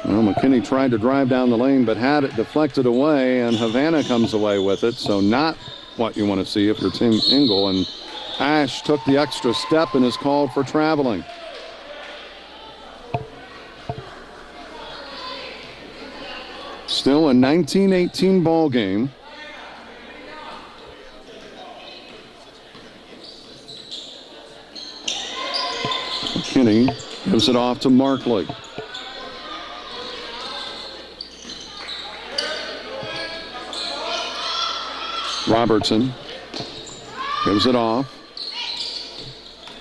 Well, McKinney tried to drive down the lane, but had it deflected away, and Havana comes away with it. So not what you want to see if you're Team Engel. And Ash took the extra step and is called for traveling. Still a 19-18 ball game. McKinney gives it off to Markley. Robertson gives it off.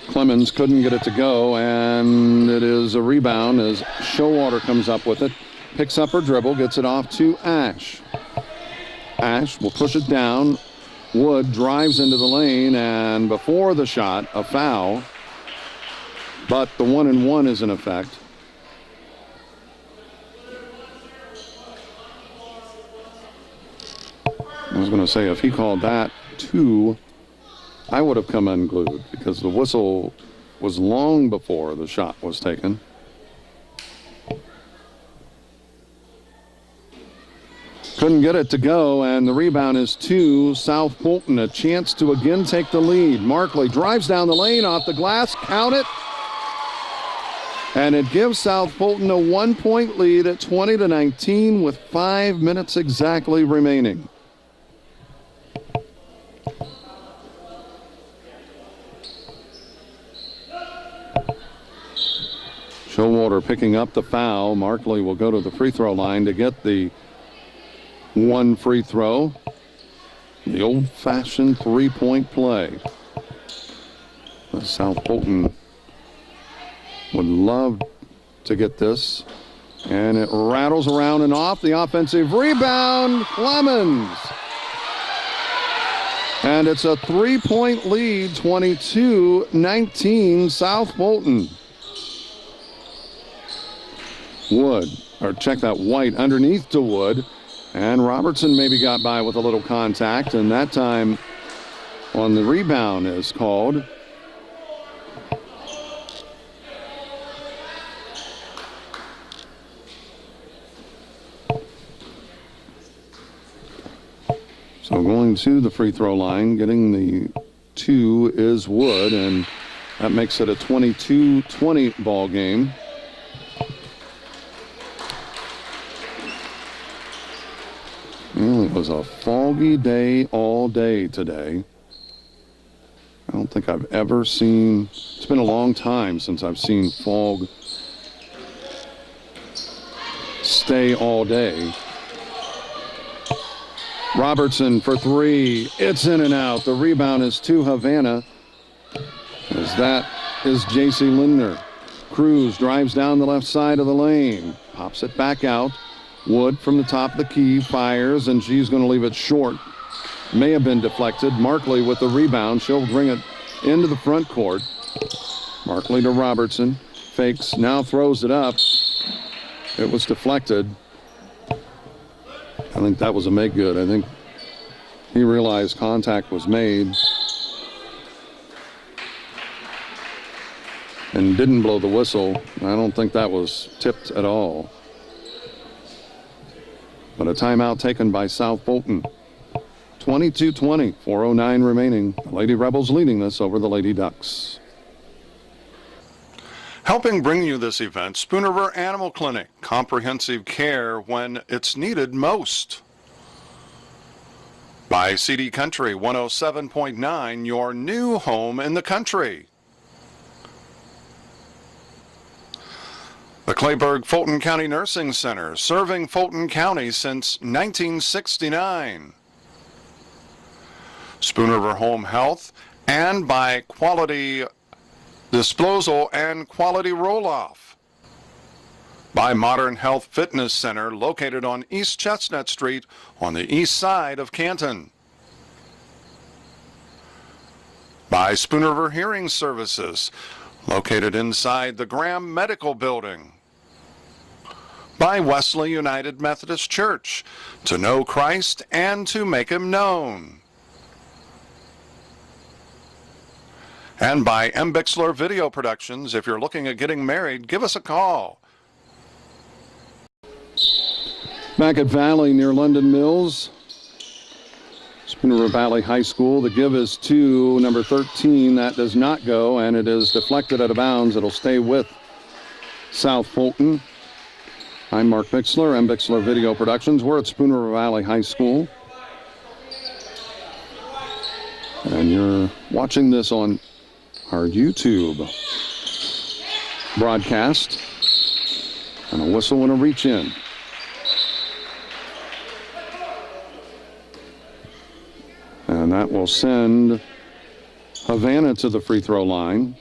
Clemens couldn't get it to go, and it is a rebound as Showalter comes up with it. Picks up her dribble, gets it off to Ash. Ash will push it down Wood drives into the lane, and before the shot, a foul. But the 1-and-1 is in effect. I was going to say, if he called that 2, I would have come unglued because the whistle was long before the shot was taken. Couldn't get it to go, and the rebound is to South Fulton. A chance to again take the lead. Markley drives down the lane off the glass. Count it. And it gives South Fulton a 1-point lead at 20-19 with 5 minutes exactly remaining. Showalter picking up the foul. Markley will go to the free throw line to get the 1 free throw. The old-fashioned 3-point play. South Fulton would love to get this. And it rattles around and off. The offensive rebound, Clemens. And it's a 3-point lead, 22-19 South Fulton. Wood, or check that White underneath to Wood. And Robertson maybe got by with a little contact, and that time on the rebound is called. So going to the free throw line, getting the 2 is Wood, and that makes it a 22-20 ball game. Well, it was a foggy day all day today. I don't think I've ever seen, it's been a long time since I've seen fog stay all day. Robertson for 3. It's in and out. The rebound is to Havana, as that is J.C. Lindner. Cruz drives down the left side of the lane, pops it back out. Wood from the top of the key fires, and she's going to leave it short. May have been deflected. Markley with the rebound. She'll bring it into the front court. Markley to Robertson. Fakes, now throws it up. It was deflected. I think that was a make good. I think he realized contact was made and didn't blow the whistle. I don't think that was tipped at all. But a timeout taken by South Fulton. 22-20, 4:09 remaining. The Lady Rebels leading this over the Lady Ducks. Helping bring you this event, Spoon River Animal Clinic. Comprehensive care when it's needed most. By CD Country 107.9, your new home in the country. The Clayburgh Fulton County Nursing Center, serving Fulton County since 1969. Spoon River Home Health, and by Quality Disposal and Quality Roll-Off. By Modern Health Fitness Center, located on East Chestnut Street on the east side of Canton. By Spoon River Hearing Services, located inside the Graham Medical Building. By Wesley United Methodist Church, to know Christ and to make him known. And by M. Bixler Video Productions. If you're looking at getting married, give us a call. Back at Valley near London Mills, Spoon River Valley High School. The give is to number 13. That does not go, and it is deflected out of bounds. It'll stay with South Fulton. I'm Mark Bixler, M. Bixler Video Productions. We're at Spoon River Valley High School. And you're watching this on our YouTube broadcast. And a whistle and a reach in. And that will send Havana to the free throw line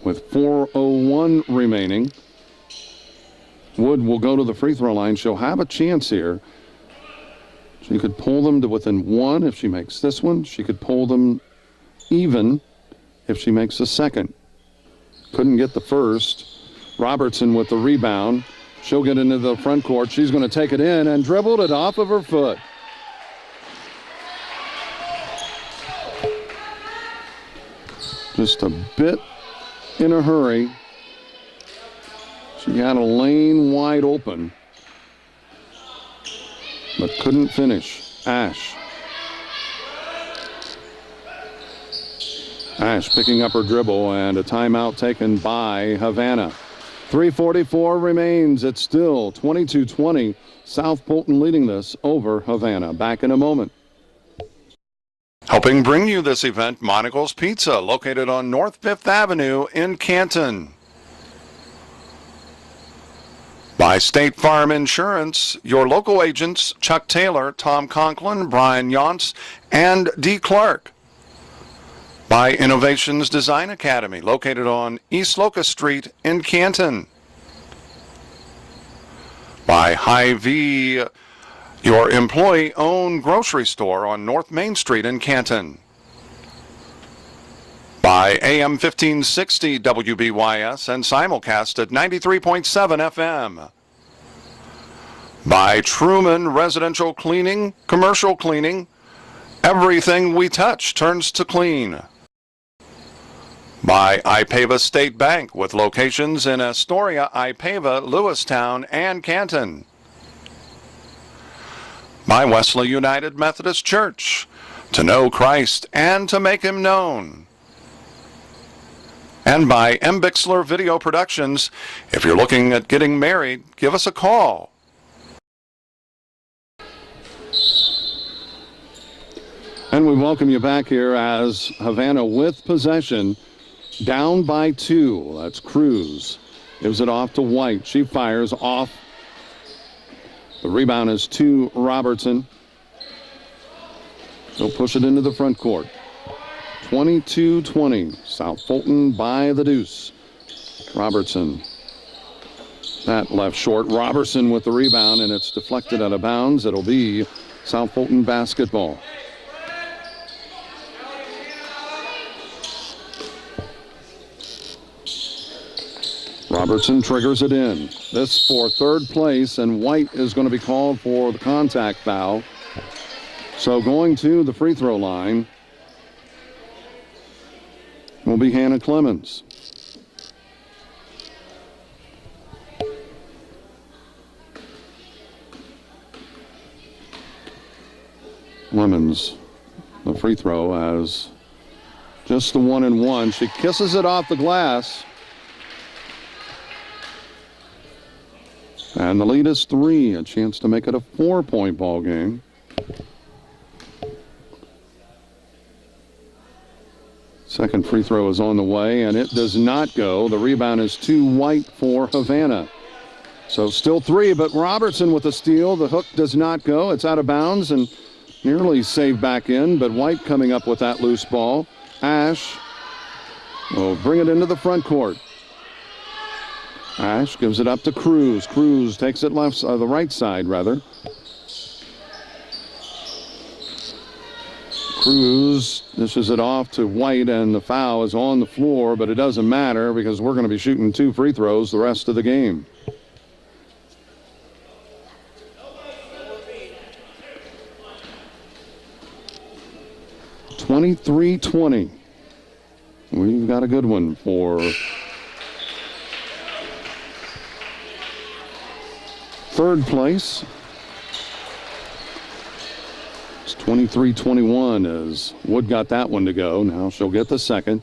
with 4:01 remaining. Wood will go to the free throw line. She'll have a chance here. She could pull them to within one if she makes this one. She could pull them even if she makes the second. Couldn't get the first. Robertson with the rebound. She'll get into the front court. She's going to take it in and dribbled it off of her foot. Just a bit in a hurry. She had a lane wide open, but couldn't finish. Ash picking up her dribble, and a timeout taken by Havana. 3:44 remains. It's still 22-20. South Fulton leading this over Havana. Back in a moment. Helping bring you this event, Monocle's Pizza, located on North 5th Avenue in Canton. By State Farm Insurance, your local agents Chuck Taylor, Tom Conklin, Brian Yonts, and D. Clark. By Innovations Design Academy, located on East Locust Street in Canton. By Hy-Vee, your employee-owned grocery store on North Main Street in Canton. By AM 1560 WBYS and simulcast at 93.7 FM. By Truman Residential Cleaning, Commercial Cleaning. Everything we touch turns to clean. By Ipava State Bank, with locations in Astoria, Ipava, Lewistown, and Canton. By Wesley United Methodist Church, to know Christ and to make Him known. And by M. Bixler Video Productions. If you're looking at getting married, give us a call. And we welcome you back here as Havana with possession, down by 2. That's Cruz. Gives it off to White. She fires off. The rebound is to Robertson. They'll push it into the front court. 22-20. South Fulton by the deuce. Robertson. That left short. Robertson with the rebound, and it's deflected out of bounds. It'll be South Fulton basketball. Robertson triggers it in. This for third place, and White is going to be called for the contact foul. So going to the free throw line will be Hannah Clemens. Clemens, the free throw as just the 1-and-1. She kisses it off the glass. And the lead is 3, a chance to make it a 4-point ball game. Second free throw is on the way, and it does not go. The rebound is to White for Havana. So still 3, but Robertson with the steal. The hook does not go. It's out of bounds and nearly saved back in, but White coming up with that loose ball. Ash will bring it into the front court. Ash gives it up to Cruz. Cruz takes it the right side, rather. Cruz dishes it off to White, and the foul is on the floor, but it doesn't matter because we're going to be shooting 2 free throws the rest of the game. (23-20). We've got a good one for third place. It's 23-21 as Wood got that one to go. Now she'll get the second.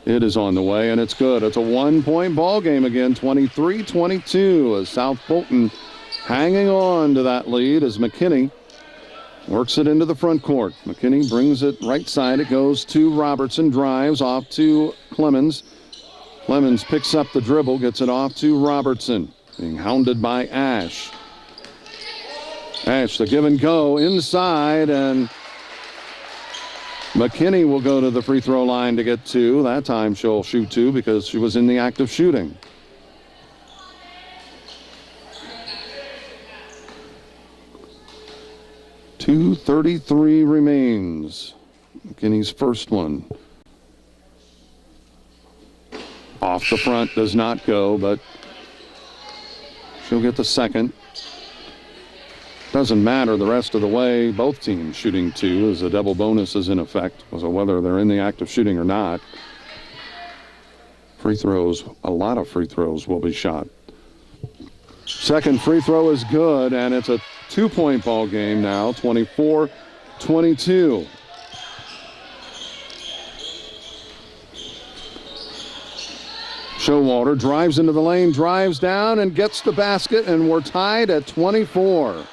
It is on the way, and it's good. It's a 1-point ball game again, 23-22, as South Fulton hanging on to that lead as McKinney works it into the front court. McKinney brings it right side. It goes to Robertson, drives off to Clemens. Clemens picks up the dribble, gets it off to Robertson. Being hounded by Ash. Ash, the give and go inside, and McKinney will go to the free throw line to get 2. That time she'll shoot 2 because she was in the act of shooting. 2:33 remains. McKinney's first one. Off the front, does not go, but she'll get the second. Doesn't matter the rest of the way. Both teams shooting two as the double bonus is in effect, so whether they're in the act of shooting or not. Free throws, a lot of free throws will be shot. Second free throw is good, and it's a two-point ball game now, 24-22. Showalter drives into the lane, drives down, and gets the basket, and we're tied at 24.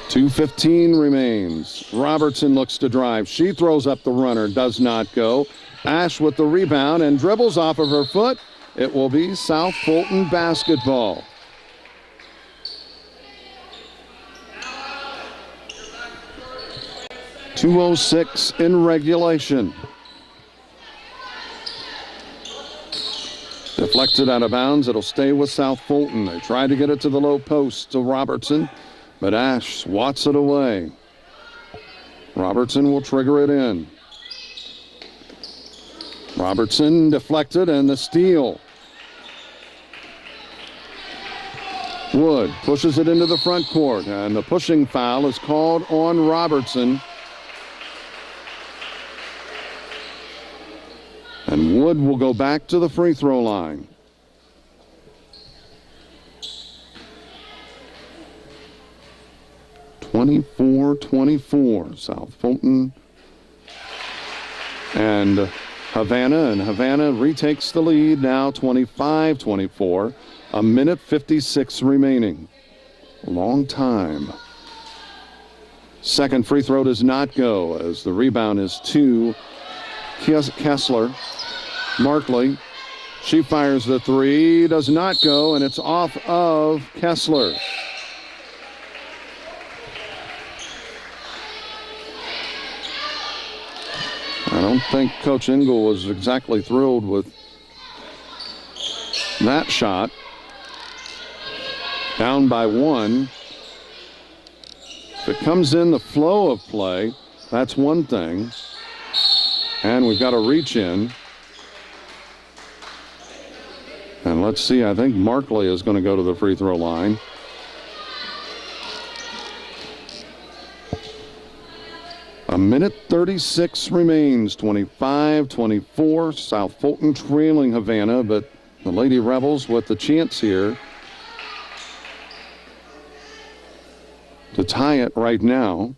.2:15 remains. Robertson looks to drive. She throws up the runner, does not go. Ash with the rebound and dribbles off of her foot. It will be South Fulton basketball. .206 in regulation. Deflected out of bounds. It'll stay with South Fulton. They try to get it to the low post to Robertson, but Ash swats it away. Robertson will trigger it in. Robertson deflected and the steal. Wood pushes it into the front court, and the pushing foul is called on Robertson. And Wood will go back to the free throw line. .24-24, South Fulton and Havana retakes the lead now, 25-24. A minute 56 remaining. Long time. Second free throw does not go as the rebound is to Kessler. Markley, she fires the three, does not go, and it's off of Kessler. I don't think Coach Engel was exactly thrilled with that shot. Down by one. If it comes in the flow of play, that's one thing. And we've got a reach in. And let's see, I think Markley is going to go to the free throw line. A minute 36 remains, 25-24. South Fulton trailing Havana, but the Lady Rebels with the chance here to tie it right now.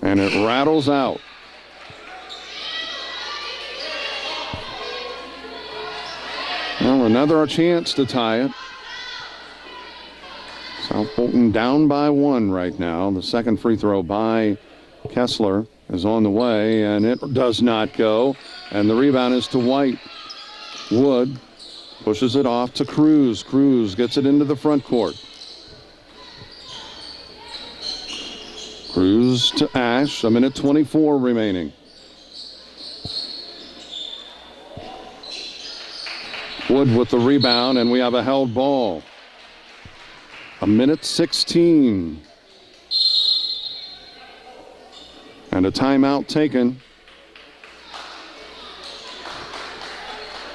And it rattles out. Well, another chance to tie it. South Fulton down by one right now. The second free throw by Kessler is on the way, and it does not go. And the rebound is to White. Wood pushes it off to Cruz. Cruz gets it into the front court. Cruz to Ash, a minute 24 remaining. Wood with the rebound, and we have a held ball. A minute 16. And a timeout taken.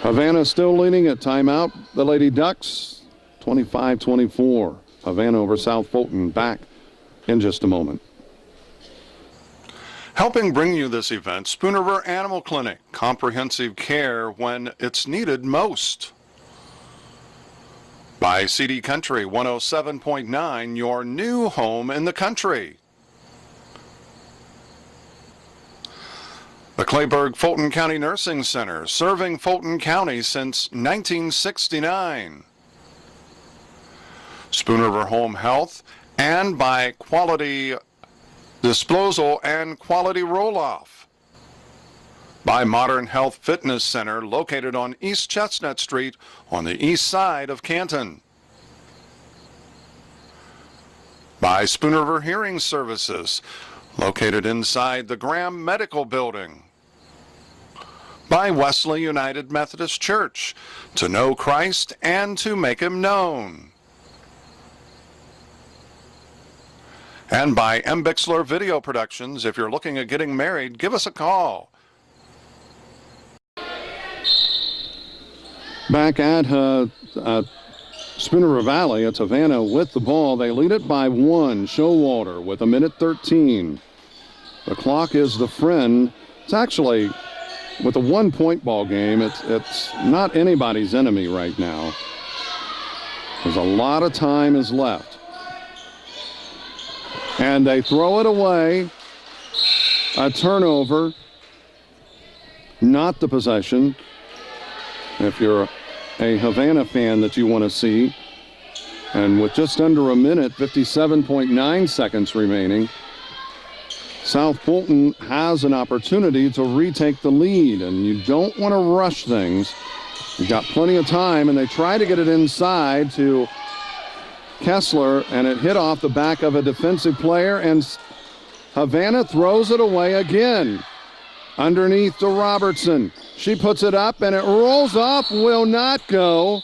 Havana still leading at timeout. The Lady Ducks, 25-24. Havana over South Fulton. Back in just a moment. Helping bring you this event, Spoon River Animal Clinic. Comprehensive care when it's needed most. By CD Country 107.9, your new home in the country. The Clayburgh Fulton County Nursing Center, serving Fulton County since 1969. Spoon River Home Health, and by Quality Disposal and Quality Roll-Off. By Modern Health Fitness Center, located on East Chestnut Street on the east side of Canton. By Spoon River Hearing Services, located inside the Graham Medical Building. by Wesley United Methodist Church, to know Christ and to make him known. And by Bixler Video Productions. If you're looking at getting married, give us a call. Back at Spooner River Valley, it's Havana with the ball. They lead it by 1. Showalter with 1:13. The clock is the friend. It's actually, with a 1-point ball game, it's not anybody's enemy right now. There's a lot of time is left. And they throw it away. A turnover. Not the possession. If you're a Havana fan that you want to see. And with just under a minute, 57.9 seconds remaining, South Fulton has an opportunity to retake the lead, and you don't want to rush things. You've got plenty of time, and they try to get it inside to Kessler, and it hit off the back of a defensive player, and Havana throws it away again. Underneath to Robertson. She puts it up, and it rolls off, will not go.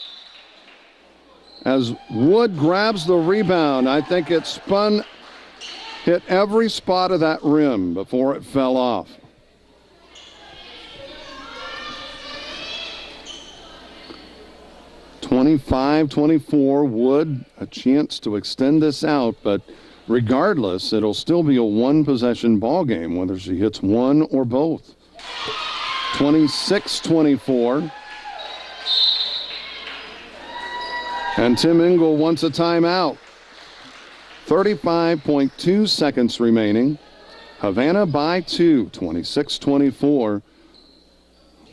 As Wood grabs the rebound, I think it spun, hit every spot of that rim before it fell off. (25-24), Wood, a chance to extend this out, but regardless, it'll still be a one-possession ball game, whether she hits one or both. 26-24. And Tim Engel wants a timeout. 35.2 seconds remaining. Havana by 2, 26-24.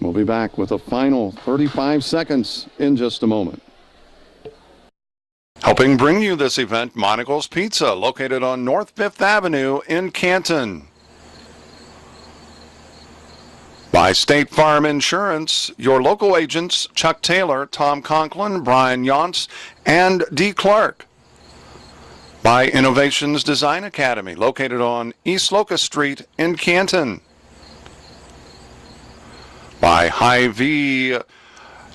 We'll be back with a final 35 seconds in just a moment. Helping bring you this event, Monocle's Pizza, located on North 5th Avenue in Canton. By State Farm Insurance, your local agents Chuck Taylor, Tom Conklin, Brian Yonts, and D. Clark. By Innovations Design Academy, located on East Locust Street in Canton. By Hy-Vee,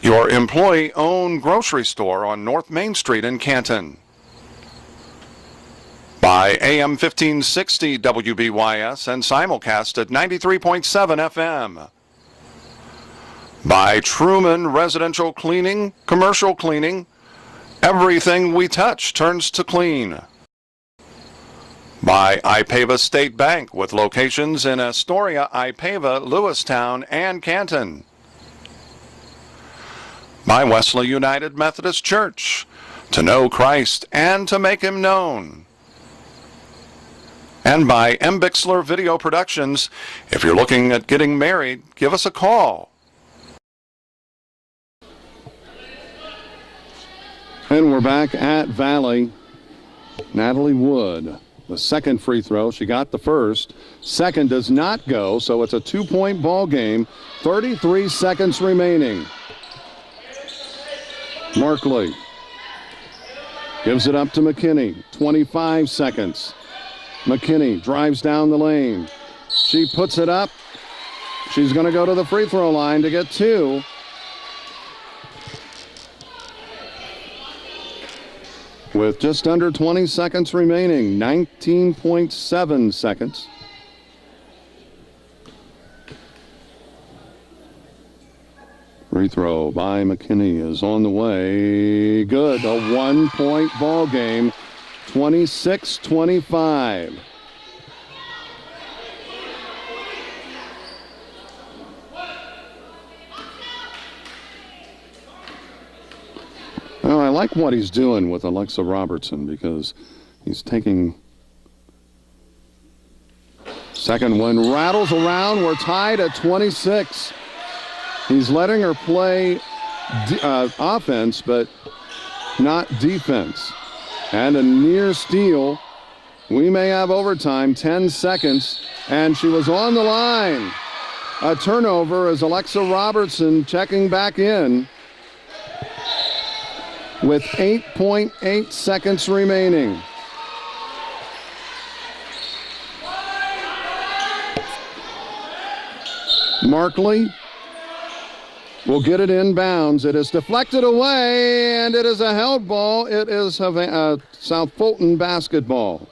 your employee-owned grocery store on North Main Street in Canton. By AM 1560 WBYS and simulcast at 93.7 FM. By Truman Residential Cleaning, Commercial Cleaning, everything we touch turns to clean. By Ipava State Bank, with locations in Astoria, Ipava, Lewistown, and Canton. By Wesley United Methodist Church, to know Christ and to make him known. And by Bixler Video Productions. If you're looking at getting married, give us a call. And we're back at Valley. Natalie Wood, the second free throw. She got the first. Second does not go, so it's a 2-point ball game. 33 seconds remaining. Markley gives it up to McKinney. 25 seconds. McKinney drives down the lane. She puts it up. She's going to go to the free throw line to get 2. With just under 20 seconds remaining, 19.7 seconds. Free throw by McKinney is on the way. Good. A 1-point ball game. 26-25. Well, I like what he's doing with Alexa Robertson because he's taking second one, rattles around. We're tied at 26. He's letting her play offense, but not defense. And a near steal. We may have overtime, 10 seconds, and she was on the line. A turnover as Alexa Robertson checking back in with 8.8 seconds remaining. Markley will get it inbounds. It is deflected away, and it is a held ball. It is South Fulton basketball.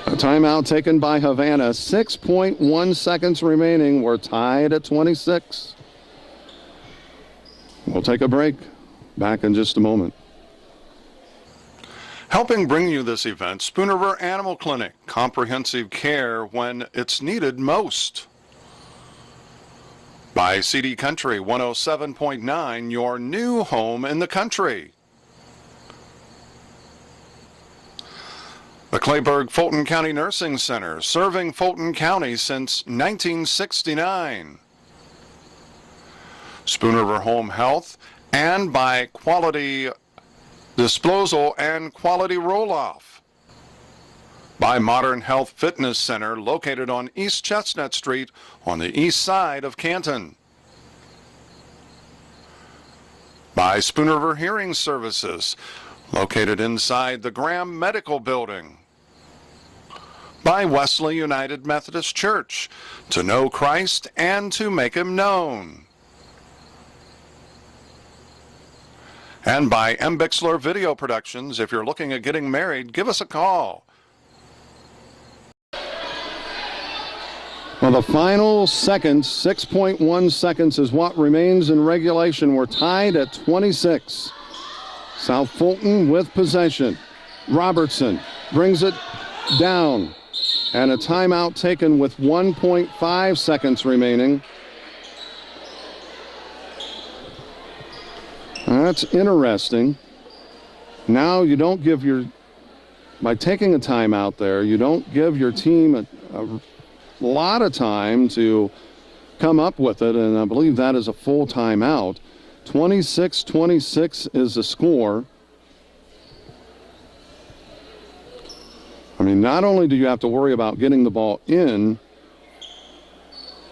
A timeout taken by Havana. 6.1 seconds remaining. We're tied at 26. We'll take a break. Back in just a moment. Helping bring you this event, Spoon River Animal Clinic. Comprehensive care when it's needed most. By CD Country 107.9, your new home in the country. The Clayburgh Fulton County Nursing Center, serving Fulton County since 1969. Spoon River Home Health, and by Quality Disposal and Quality Roll-Off. By Modern Health Fitness Center, located on East Chestnut Street on the east side of Canton. By Spoon River Hearing Services, located inside the Graham Medical Building. By Wesley United Methodist Church, to know Christ and to make him known. And by M. Bixler Video Productions. If you're looking at getting married, give us a call. Well, the final seconds, 6.1 seconds, is what remains in regulation. We're tied at 26. South Fulton with possession. Robertson brings it down. And a timeout taken with 1.5 seconds remaining. That's interesting. Now you don't give by taking a timeout there, you don't give your team a lot of time to come up with it, and I believe that is a full timeout. 26-26 is the score. I mean, not only do you have to worry about getting the ball in,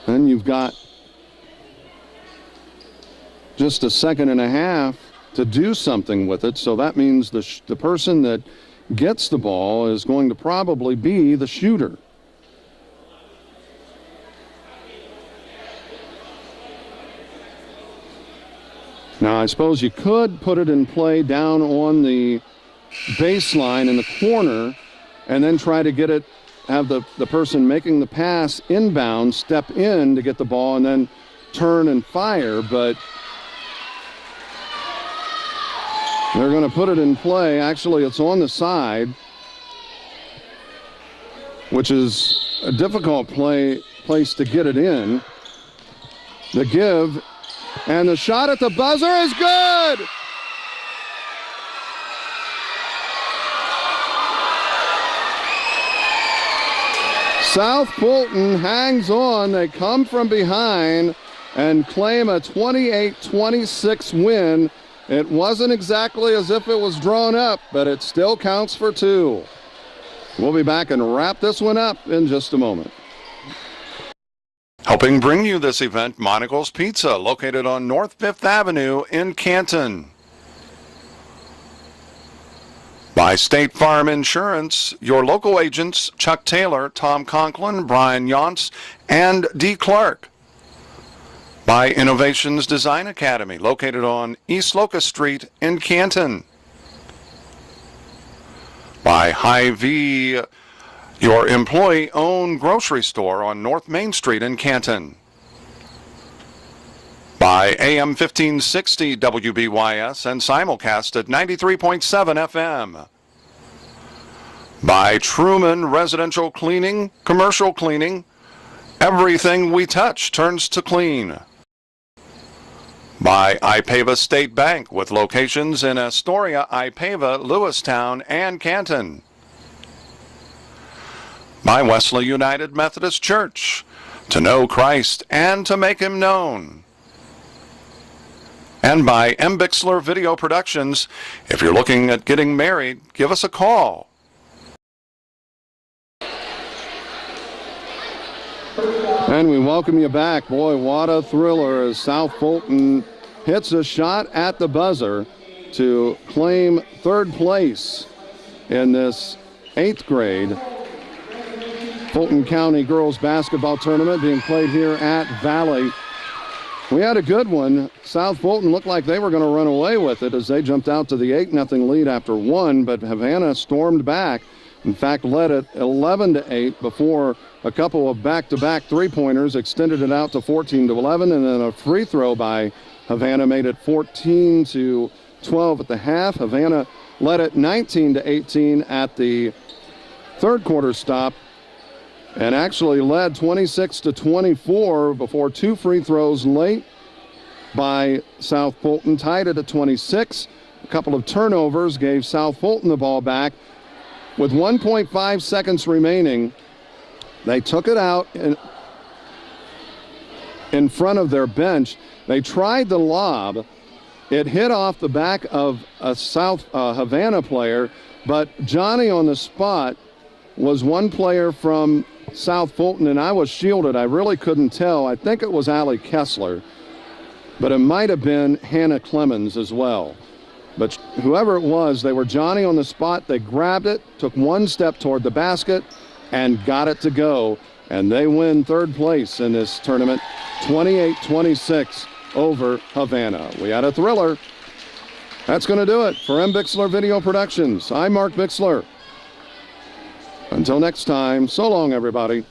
then you've got just a second and a half to do something with it. So that means the person that gets the ball is going to probably be the shooter. Now, I suppose you could put it in play down on the baseline in the corner and then try to get it, have the person making the pass inbound step in to get the ball and then turn and fire, but they're going to put it in play. Actually, it's on the side, which is a difficult place to get it in. The give, and the shot at the buzzer is good! South Fulton hangs on. They come from behind and claim a 28-26 win. It wasn't exactly as if it was drawn up, but it still counts for two. We'll be back and wrap this one up in just a moment. Helping bring you this event, Monocle's Pizza, located on North 5th Avenue in Canton. By State Farm Insurance, your local agents, Chuck Taylor, Tom Conklin, Brian Yonts, and D. Clark. By Innovations Design Academy, located on East Locust Street in Canton. By Hy-Vee, your employee-owned grocery store on North Main Street in Canton. By AM 1560 WBYS and simulcast at 93.7 FM. By Truman Residential Cleaning, Commercial Cleaning, everything we touch turns to clean. By Ipava State Bank, with locations in Astoria, Ipava, Lewistown, and Canton. By Wesley United Methodist Church, to know Christ and to make him known. And by M. Bixler Video Productions. If you're looking at getting married, give us a call. And we welcome you back. Boy, what a thriller as South Fulton hits a shot at the buzzer to claim third place in this 8th grade Fulton County Girls Basketball Tournament being played here at Valley. We had a good one. South Fulton looked like they were going to run away with it as they jumped out to the 8-0 lead after 1, but Havana stormed back. In fact, led it 11-8 before a couple of back-to-back three-pointers extended it out to 14-11, and then a free throw by Havana made it 14-12 at the half. Havana led it 19-18 at the third quarter stop, and actually led 26-24 before 2 free throws late by South Fulton, tied it at 26. A couple of turnovers gave South Fulton the ball back. With 1.5 seconds remaining, they took it out in front of their bench. They tried the lob. It hit off the back of a South Havana player, but Johnny on the spot was one player from South Fulton, and I was shielded. I really couldn't tell. I think it was Allie Kessler, but it might have been Hannah Clemens as well. But whoever it was, they were Johnny on the spot. They grabbed it, took one step toward the basket, and got it to go. And they win third place in this tournament, 28-26 over Havana. We had a thriller. That's going to do it for Bixler Video Productions. I'm Mark Bixler. Until next time, so long, everybody.